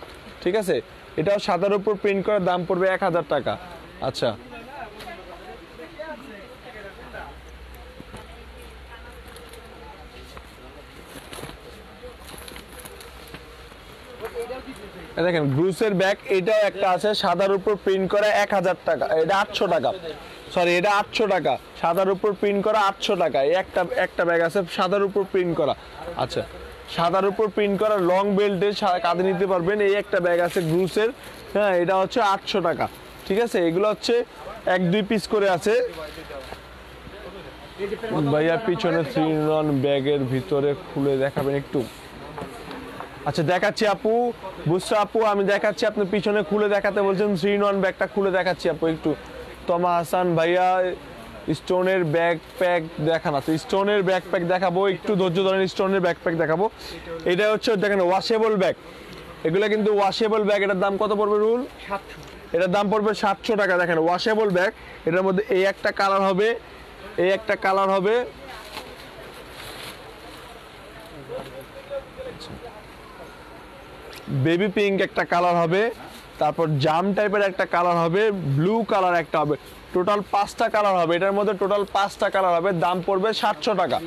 ঠিক আছে, এটাও সাদার উপর প্রিন্ট করা, দাম পড়বে 1000 টাকা। আচ্ছা দেখেন ব্রুসের ব্যাগ, এটাও একটা আছে সাদার উপর প্রিন্ট করা, 1000 টাকা, এটা 800 টাকা, সরি এটা 800 টাকা, সাদার উপর প্রিন্ট করা 800 টাকা। এই একটা ব্যাগ আছে সাদার উপর প্রিন্ট করা। আচ্ছা সাদার উপর প্রিন্ট করা লং বেল্টের কাঁধে নিতে পারবেন। এই একটা ব্যাগ আছে গ্রুসের, হ্যাঁ, এটা হচ্ছে 800 টাকা। ঠিক আছে, এগুলো হচ্ছে 1-2 পিস করে আছে। ভাইয়া পিছনে 3-in-1 ব্যাগের ভিতরে খুলে দেখাবেন একটু। আচ্ছা দেখাচ্ছি আপু, বুসরা আপু আমি দেখাচ্ছি, আপনি পিছনে খুলে দেখাতে বলছেন, 3-in-1 ব্যাগটা খুলে দেখাচ্ছি আপু একটু। তমা হাসান ভাইয়া স্টোনের ব্যাকপ্যাক দেখান, আছে স্টোনের ব্যাকপ্যাক দেখাবো, একটু ধৈর্য ধরেন, স্টোনের ব্যাকপ্যাক দেখাবো। এটা হচ্ছে দেখেন ওয়াশেবল ব্যাগ, এগুলো কিন্তু ওয়াশেবল ব্যাগ। এটার দাম কত পড়বে রুল? 700। এটার দাম পড়বে 700 টাকা। দেখেন ওয়াশেবল ব্যাগ, এটার মধ্যে এই একটা কালার হবে, এই একটা কালার হবে, বেবি পিঙ্ক একটা কালার হবে, তারপর জাম টাইপের একটা কালার হবে, ব্লু কালার একটা হবে, টোটাল 5টা কালার হবে। এটার মধ্যে টোটাল 5টা কালার হবে, দাম পড়বে 700 টাকা,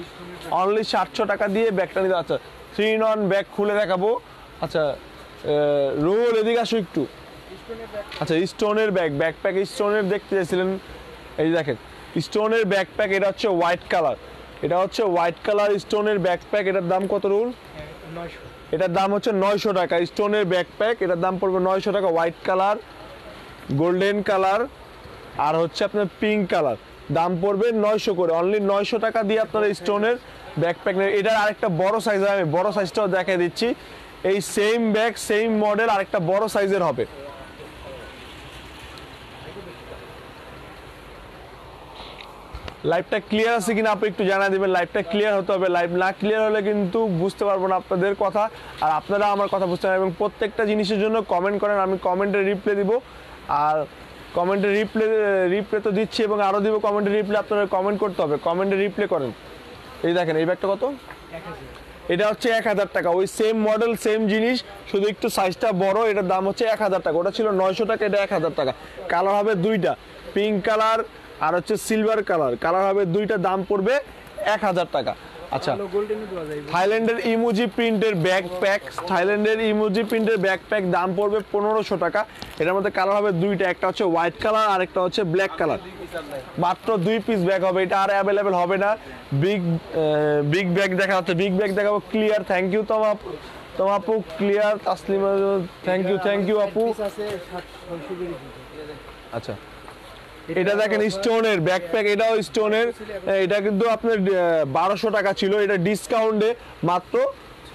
অনলি 700 টাকা দিয়ে ব্যাগটা নিতে। আচ্ছা 3-in-1 ব্যাগ খুলে দেখাবো। আচ্ছা রুল এদিকে আসো একটু। আচ্ছা স্টোনের ব্যাগ, ব্যাকপ্যাক স্টোনের দেখতে চাইছিলেন, এই দেখেন স্টোনের ব্যাকপ্যাক, এটা হচ্ছে হোয়াইট কালার, এটা হচ্ছে হোয়াইট কালার স্টোনের ব্যাকপ্যাক। এটার দাম কত রুল? 900। এটার দাম হচ্ছে 900 টাকা, স্টোনের ব্যাকপ্যাক। এটার দাম পড়বে 900 টাকা। হোয়াইট কালার, গোল্ডেন কালার আর হচ্ছে আপনার পিঙ্ক কালার, দাম পড়বে 900 করে, অনলি 900 টাকা দিয়ে আপনারা স্টোনের ব্যাকপ্যাক নেবেন। এটার আরেকটা বড় সাইজ, আমি বড় সাইজটাও দেখাই দিচ্ছি। এই সেম ব্যাগ সেম মডেল আরেকটা বড় সাইজের হবে। লাইভটা ক্লিয়ার আছে কিনা আপনি একটু জানা দিবেন। লাইভটা ক্লিয়ার হতে হবে, লাইভ না ক্লিয়ার হলে কিন্তু বুঝতে পারবো না আপনাদের কথা, আর আপনারা আমার কথা বুঝতে পারবেন। এবং প্রত্যেকটা জিনিসের জন্য কমেন্ট করেন, আমি কমেন্টে রিপ্লাই দিব, আর কমেন্টে রিপ্লাই তো দিচ্ছি এবং আরও দিব কমেন্টে রিপ্লাই, আপনারা কমেন্ট করতে হবে, কমেন্টে রিপ্লাই করেন। এই দেখেন এই ব্যাগটা কত? 1000। এটা হচ্ছে 1000 টাকা, ওই সেম মডেল সেম জিনিস, শুধু একটু সাইজটা বড়। এটার দাম হচ্ছে 1000 টাকা, ওটা ছিল 900 টাকা, এটা 1000 টাকা। কালার হবে দুইটা, পিঙ্ক কালার আর হচ্ছে সিলভার কালার, কালার হবে দুইটা, দাম পড়বে 1000 টাকা। আচ্ছা গোল্ডেনও দেওয়া যায়। থাইল্যান্ডের ইমোজি প্রিন্টের ব্যাকপ্যাক, থাইল্যান্ডের ইমোজি প্রিন্টের ব্যাকপ্যাক, দাম পড়বে 1500 টাকা। এটার মধ্যে কালার হবে দুইটা, একটা হচ্ছে হোয়াইট কালার আর একটা হচ্ছে ব্ল্যাক কালার। মাত্র 2 পিস ব্যাগ হবে, এটা আর অ্যাভেলেবেল হবে না। বিগ ব্যাগ দেখা যাচ্ছে, বিগ ব্যাগ দেখাবো ক্লিয়ার। থ্যাংক ইউ তোমা আপু, ক্লিয়ার। তাসলিমা থ্যাংক ইউ আপু। আছে 700। আচ্ছা এটা দেখেন স্টোনের ব্যাকপ্যাক, এটাও স্টোনের, এটা কিন্তু আপনার 1200 টাকা ছিল, এটা ডিসকাউন্টে মাত্র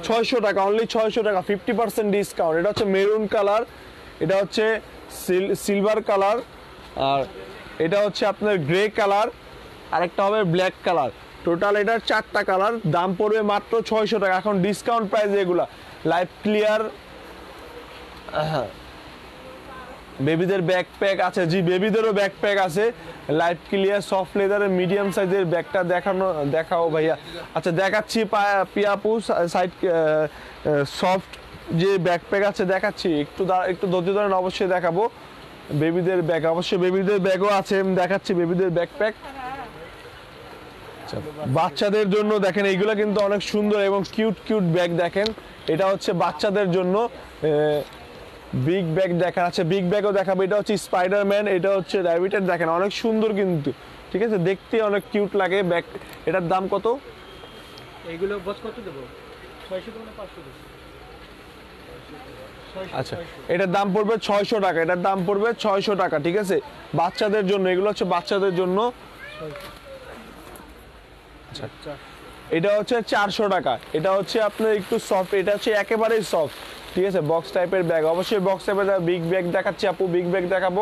600 টাকা, অনলি 600 টাকা, 50% ডিসকাউন্ট। এটা হচ্ছে মেরুন কালার, এটা হচ্ছে সিলভার কালার, আর এটা হচ্ছে আপনার গ্রে কালার, আরেকটা হবে ব্ল্যাক কালার। টোটাল এটার 4টা কালার, দাম পড়বে মাত্র 600 টাকা, এখন ডিসকাউন্ট প্রাইস এগুলা। Live clear. হ্যাঁ বেবিদের ব্যাকপ্যাক আছে, জি বেবিদেরও ব্যাকপ্যাক আছে, লাইট ক্লিয়ার সফট লেদারের মিডিয়াম সাইজের ব্যাগটা দেখাও ভাইয়া। আচ্ছা দেখাচ্ছি পিয়াপু, সাইড সফট যে ব্যাকপ্যাক আছে দেখাচ্ছি, একটু ধৈর্য ধরেন, অবশ্যই দেখাবো। বেবিদের ব্যাগ, অবশ্যই বেবিদের ব্যাগও আছে, আমি দেখাচ্ছি বেবিদের ব্যাকপ্যাক। আচ্ছা বাচ্চাদের জন্য দেখেন এইগুলো কিন্তু অনেক সুন্দর এবং কিউট ব্যাগ। দেখেন এটা হচ্ছে বাচ্চাদের জন্য বিগ ব্যাগ দেখা আছে, বিগ ব্যাগও দেখাবো। এটা হচ্ছে স্পাইডারম্যান, এটা হচ্ছে র্যাবিটের, দেখেন অনেক সুন্দর কিন্তু, ঠিক আছে, দেখতে অনেক কিউট লাগে ব্যাগ। এটার দাম কত? এইগুলো বস কত দেব? 600 টাকা না 500 দেব? আচ্ছা এটার দাম পড়বে 600 টাকা, এটার দাম পড়বে 600 টাকা, ঠিক আছে, বাচ্চাদের জন্য। এগুলো হচ্ছে বাচ্চাদের জন্য। আচ্ছা এটা হচ্ছে 400 টাকা, এটা হচ্ছে আপনার একটু সফট, এটা হচ্ছে একেবারেই সফট, ঠিক আছে, বক্স টাইপের ব্যাগ। অবশ্যই বক্স টাইপের বিগ ব্যাগ দেখাচ্ছি আপু, বিগ ব্যাগ দেখাবো।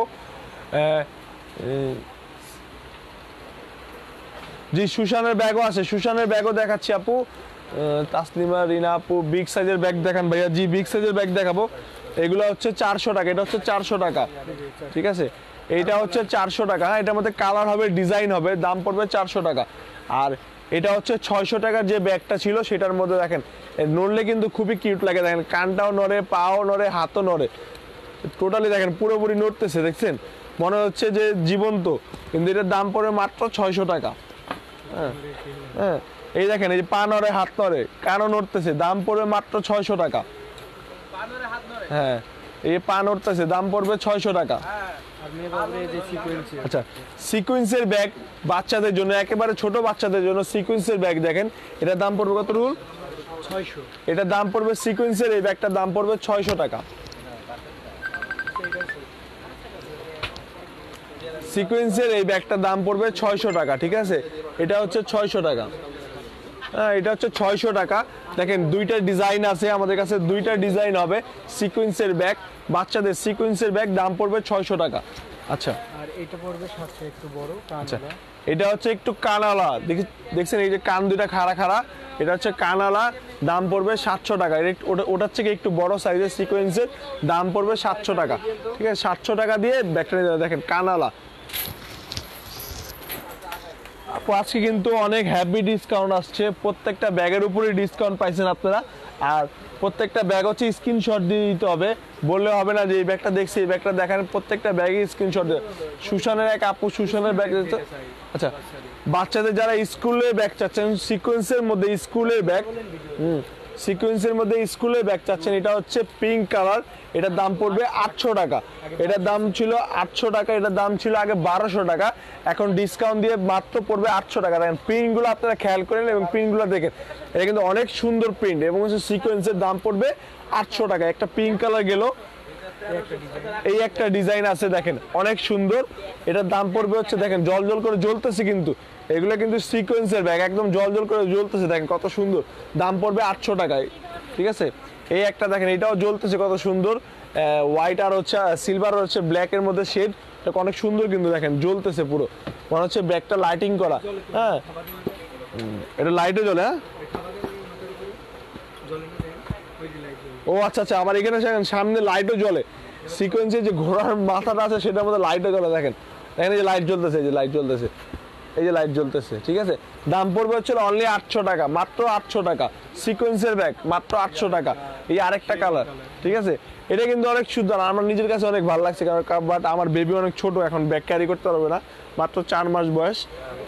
জি সুশানের ব্যাগও আছে, সুশানের ব্যাগও দেখাচ্ছি আপু। তাসলিমা রিনা আপু বিগ সাইজের ব্যাগ দেখান ভাইয়া। জি বিগ সাইজের ব্যাগ দেখাবো। এগুলো হচ্ছে 400 টাকা, এটা হচ্ছে 400 টাকা, ঠিক আছে, এইটা হচ্ছে 400 টাকা। এটার মধ্যে কালার হবে, ডিজাইন হবে, দাম পড়বে 400 টাকা। আর এটা হচ্ছে 600 টাকার যে ব্যাগটা ছিল সেটার মধ্যে দেখেন নড়লে কিন্তু খুবই কিউট লাগে, দেখেন কানটাও নড়ে, পাও নড়ে, হাতও নড়ে, টোটালি দেখেন পুরোপুরি নড়তেছে, দেখছেন মনে হচ্ছে যে জীবন্ত, কিন্তু এটার দাম পড়বে মাত্র 600 টাকা। হ্যাঁ হ্যাঁ এই দেখেন এই যে পা নড়ে, হাত নড়ে, কানও নড়তেছে, দাম পড়বে মাত্র 600 টাকা। হ্যাঁ এই পা নড়তেছে, দাম পড়বে 600 টাকা। আচ্ছা সিকোয়েন্সের ব্যাগ বাচ্চাদের জন্য, একেবারে ছোট বাচ্চাদের জন্য সিকোয়েন্সের ব্যাগ দেখেন, এটার দাম পড়বে কত রুল? এটার দাম পড়বে সিকোয়েন্সের, এই ব্যাগটার দাম পড়বে 600 টাকা। সিকোয়েন্সের এই ব্যাগটার দাম পড়বে 600 টাকা, ঠিক আছে? এটা হচ্ছে 600 টাকা। হ্যাঁ, এটা হচ্ছে 600 টাকা। দেখেন দুইটা ডিজাইন আছে আমাদের কাছে, দুইটা ডিজাইন হবে সিকোয়েন্সের ব্যাগ, বাচ্চাদের সিকোয়েন্সের ব্যাগ, দাম পড়বে 600 টাকা। আচ্ছা, আর এটা পড়বে 700, একটু বড় আচ্ছা, কানলা। এটা হচ্ছে একটু কানালা, দেখছেন এই যে কান দুইটা খাড়া খাড়া, এটা হচ্ছে কানালা, দাম পড়বে 700 টাকা। ওটার থেকে একটু বড় সাইজের সিকোয়েন্সের, দাম পড়বে 700 টাকা, ঠিক আছে? 700 টাকা দিয়ে ব্যাগটা নিয়ে যাবে। দেখেন কানালা। আজকে কিন্তু অনেক হ্যাপি ডিসকাউন্ট আসছে, প্রত্যেকটা ব্যাগের উপরে ডিসকাউন্ট পাইছেন আপনারা। আর প্রত্যেকটা ব্যাগ হচ্ছে স্ক্রিনশট দিয়ে দিতে হবে, বললে হবে না যে এই ব্যাগটা দেখছি, এই ব্যাগটা দেখেন, প্রত্যেকটা ব্যাগে স্ক্রিনশট দিয়ে। সুশানের এক আপু, সুশানের ব্যাগ। আচ্ছা, বাচ্চাদের যারা স্কুলে ব্যাগ চাচ্ছেন সিকোয়েন্সের মধ্যে, স্কুলের ব্যাগ, সিকোয়েন্সের মধ্যে স্কুলের ব্যাগ চাচ্ছেন, এটা হচ্ছে পিঙ্ক কালার, এটার দাম পড়বে 800 টাকা। এটার দাম ছিল 800 টাকা, এটার দাম ছিল আগে 1200 টাকা, এখন ডিসকাউন্ট দিয়ে মাত্র পড়বে 800 টাকা। দেখেন প্রিন্টগুলো আপনারা খেয়াল করেন এবং প্রিন্টগুলো দেখেন, এটা কিন্তু অনেক সুন্দর প্রিন্ট এবং সিকোয়েন্সের দাম পড়বে 800 টাকা। একটা পিঙ্ক কালার গেল, এই একটা ডিজাইন আছে দেখেন অনেক সুন্দর, এটার দাম পড়বে হচ্ছে, দেখেন জল জল করে জ্বলতেছে, কিন্তু এগুলো কিন্তু সিকোয়েন্সের ব্যাগ, একদম জল জল করে জ্বলতেছে, দেখেন কত সুন্দর, দাম পড়বে 800 টাকায়, ঠিক আছে? এই একটা দেখেন, এটাও জ্বলতেছে কত সুন্দর, হোয়াইট আর হচ্ছে সিলভার হচ্ছে ব্ল্যাকের মধ্যে শেড, এটা অনেক সুন্দর, কিন্তু দেখেন জ্বলতেছে পুরো, মনে হচ্ছে ব্যাগটা লাইটিং করা। হ্যাঁ, এটা লাইটে জ্বলে। হ্যাঁ, ও আচ্ছা আচ্ছা, আমার এখানে সামনে লাইটও জ্বলে, সিকোয়েন্সে যে ঘোড়ার মাথাটা আছে সেটার মধ্যে লাইটও জ্বলে। দেখেন দেখেন এই যে লাইট জ্বলতেছে, এই যে লাইট জ্বলতেছে, এই যে লাইট জ্বলতেছে, ঠিক আছে? দাম পড়বে হচ্ছে অনলি 800 টাকা, মাত্র 800 টাকা। সিকোয়েন্সের ব্যাগ মাত্র 800 টাকা। এই আরেকটা কালার, ঠিক আছে? এটা কিন্তু অনেক সুন্দর, আমার নিজের কাছে অনেক ভালো লাগছে, কারণ বাট আমার বেবি অনেক ছোট, এখন ব্যাগ ক্যারি করতে পারবে না, মাত্র 4 মাস বয়স,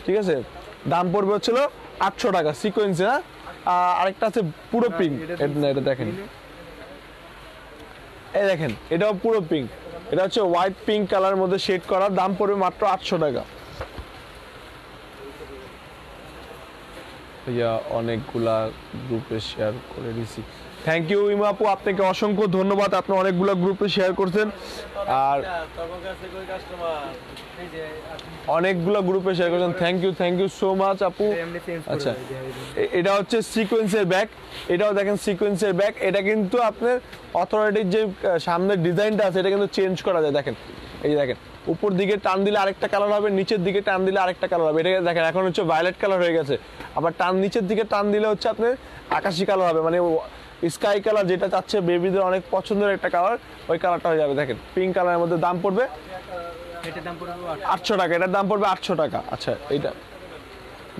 ঠিক আছে? দাম পড়বে হচ্ছিল 800 টাকা সিকোয়েন্সে। হ্যাঁ, আরেকটা আছে পুরো পিঙ্ক, এটা দেখেন, এই দেখেন এটাও পুরো পিঙ্ক, এটা হচ্ছে হোয়াইট পিঙ্ক কালারের মধ্যে শেড করা, দাম পড়বে মাত্র 800 টাকা। ভাইয়া অনেকগুলা গ্রুপে শেয়ার করে দিছি, থ্যাংক ইউ ইমা আপু, আপনাকে অসংখ্য ধন্যবাদ, আপনি অনেকগুলো গ্রুপে শেয়ার করছেন, আর অনেকগুলো গ্রুপে শেয়ার করছেন, থ্যাংক ইউ সো মাচ আপু। আচ্ছা, এটা হচ্ছে সিকোয়েন্সের ব্যাগ, এটাও দেখেন সিকোয়েন্সের ব্যাগ, এটা কিন্তু আপনার অথরিটির যে সামনের ডিজাইনটা আছে এটা কিন্তু চেঞ্জ করা যায়। দেখেন এই যে দেখেন, উপর দিকে টান দিলে আরেকটা কালার হবে, নিচের দিকে টান দিলে আরেকটা কালার হবে, এটা দেখেন এখন হচ্ছে ভায়োলেট কালার হয়ে গেছে, আবার নিচের দিকে টান দিলে হচ্ছে আপনার আকাশি কালার হবে, মানে স্কাই কালার যেটা চাচ্ছে বেবিদের অনেক পছন্দের একটা কালার, ওই কালারটা হয়ে যাবে। দেখেন পিঙ্ক কালারের মধ্যে দাম পড়বে 800 টাকা, এটার দাম পড়বে 800 টাকা। আচ্ছা, এইটা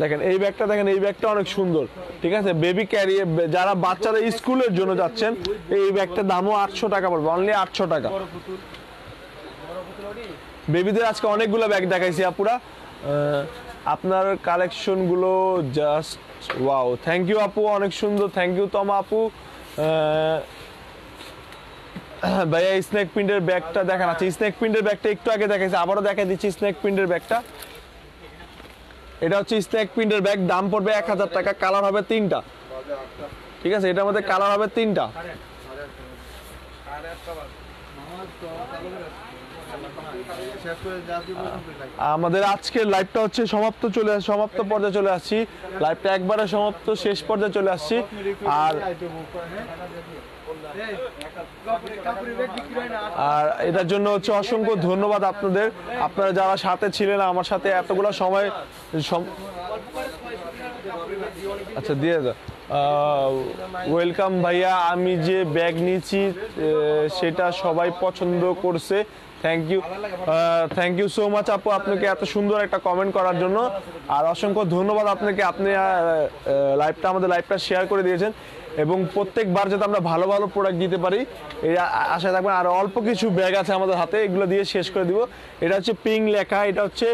দেখেন, এই ব্যাগটা দেখেন, এই ব্যাগটা অনেক সুন্দর, ঠিক আছে? বেবি ক্যারি, যারা বাচ্চারা স্কুলের জন্য যাচ্ছেন, এই ব্যাগটার দামও 800 টাকা পড়বে, অনলি 800 টাকা। বেবিদের আজকে অনেকগুলো ব্যাগ দেখাইছি আপুরা, আপনার কালেকশনগুলো জাস্ট ওয়াও, থ্যাংক ইউ আপু, অনেক সুন্দর, থ্যাংক ইউ তমা আপু। ভাইয়া স্নেক প্রিন্টের ব্যাগটা দেখান। আচ্ছা, স্নেক প্রিন্টের ব্যাগটা একটু আগে দেখাইছি, আবারও দেখাই দিচ্ছি স্নেক প্রিন্টের ব্যাগটা। এটা হচ্ছে স্নেক প্রিন্টের ব্যাগ, দাম পড়বে 1000 টাকা, কালার হবে 3টা, ঠিক আছে? এটার মধ্যে কালার হবে 3টা। আমাদের আজকের লাইভটা হচ্ছে সমাপ্ত পর্যায়ে চলে আসছি, লাইভটা একবারে সমাপ্ত শেষ পর্যায়ে চলে আসছি। আর এটার জন্য হচ্ছে অসংখ্য ধন্যবাদ আপনাদের, আপনারা যারা সাথে ছিলেন আমার সাথে এতগুলো সময়। আচ্ছা, দিয়ে দাও, ওয়েলকাম ভাইয়া, আমি যে ব্যাগ নিয়েছি সেটা সবাই পছন্দ করছে, থ্যাংক ইউ সো মাচ আপু, আপনাকে এত সুন্দর একটা কমেন্ট করার জন্য, আর অসংখ্য ধন্যবাদ আপনাকে, আপনি আমাদের লাইভটা শেয়ার করে দিয়েছেন, এবং প্রত্যেকবার যাতে আমরা ভালো ভালো প্রোডাক্ট দিতে পারি এই আশা থাকবেন। আর অল্প কিছু ব্যাগ আছে আমাদের হাতে, এগুলো দিয়ে শেষ করে দিব। এটা হচ্ছে পিঙ্ক লেখা, এটা হচ্ছে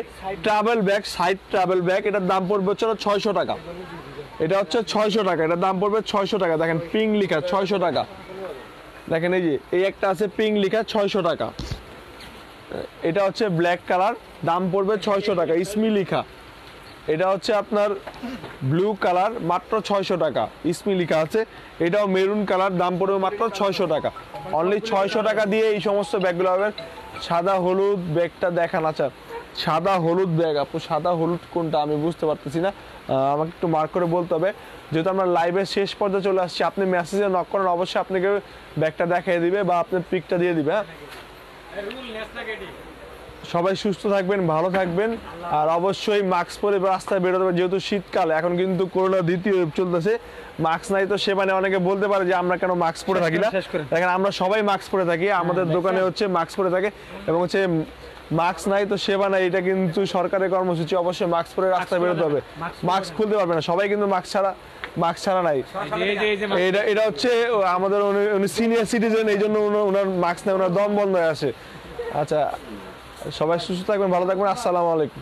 travel bag, side travel bag, এটার দাম পড়বে হচ্ছে 600 টাকা, এটা হচ্ছে 600 টাকা, এটার দাম পড়বে 600 টাকা। দেখেন পিঙ্ক লেখা 600 টাকা, দেখেন এই যে এই একটা আছে পিঙ্ক লেখা 600 টাকা, এটা হচ্ছে ব্ল্যাক কালার, দাম পড়বে 600 টাকা, ইসমি লেখা, এটা হচ্ছে আপনার ব্লু কালার, মাত্র 600 টাকা, ইসমি লেখা আছে। এটাও মেরুন কালার, দাম পড়বে মাত্র 600 টাকা। অনলি 600 টাকা দিয়ে এই সমস্ত ব্যাগগুলো পাবেন। সাদা হলুদ ব্যাগটা দেখান। আচ্ছা, সাদা হলুদ ব্যাগ, আপু সাদা হলুদ কোনটা আমি বুঝতে পারতেছি না, আমাকে একটু মার্ক করে বলতে হবে। যেহেতু আমরা লাইভের শেষ পর্যায়ে চলে আসছি, আপনি মেসেজে নক করেন, অবশ্যই আপনাকে ব্যাগটা দেখিয়ে দিবে বা আপনার পিকটা দিয়ে দিবে। হ্যাঁ, সবাই সুস্থ থাকবেন, ভালো থাকবেন, আর অবশ্যই মাস্ক পরে রাস্তায় বেরোতে হবে। যেহেতু শীতকাল, এখন কিন্তু করোনা দ্বিতীয় ওয়েভ চলতেছে, মাস্ক নাই তো সে মানে অনেকে বলতে পারে যে আমরা কেন মাস্ক পরে থাকি না। দেখেন আমরা সবাই মাস্ক পরে থাকি, আমাদের দোকানে হচ্ছে মাস্ক পরে থাকে, এবং হচ্ছে মাস্ক নাই তো সেবা নাই, এটা কিন্তু সরকারের কর্মসূচি। অবশ্যই মাস্ক পরে রাস্তায় বেরোতে হবে, মাস্ক খুলতে পারবে না সবাই, কিন্তু মাস্ক ছাড়া নাই। এটা হচ্ছে আমাদের উনি সিনিয়র সিটিজেন, এই জন্য ওনার মাস্ক নেই, ওনার দম বন্ধ হয়ে আসে। আচ্ছা, সবাই সুস্থ থাকবেন, ভালো থাকবেন, আসসালামু আলাইকুম।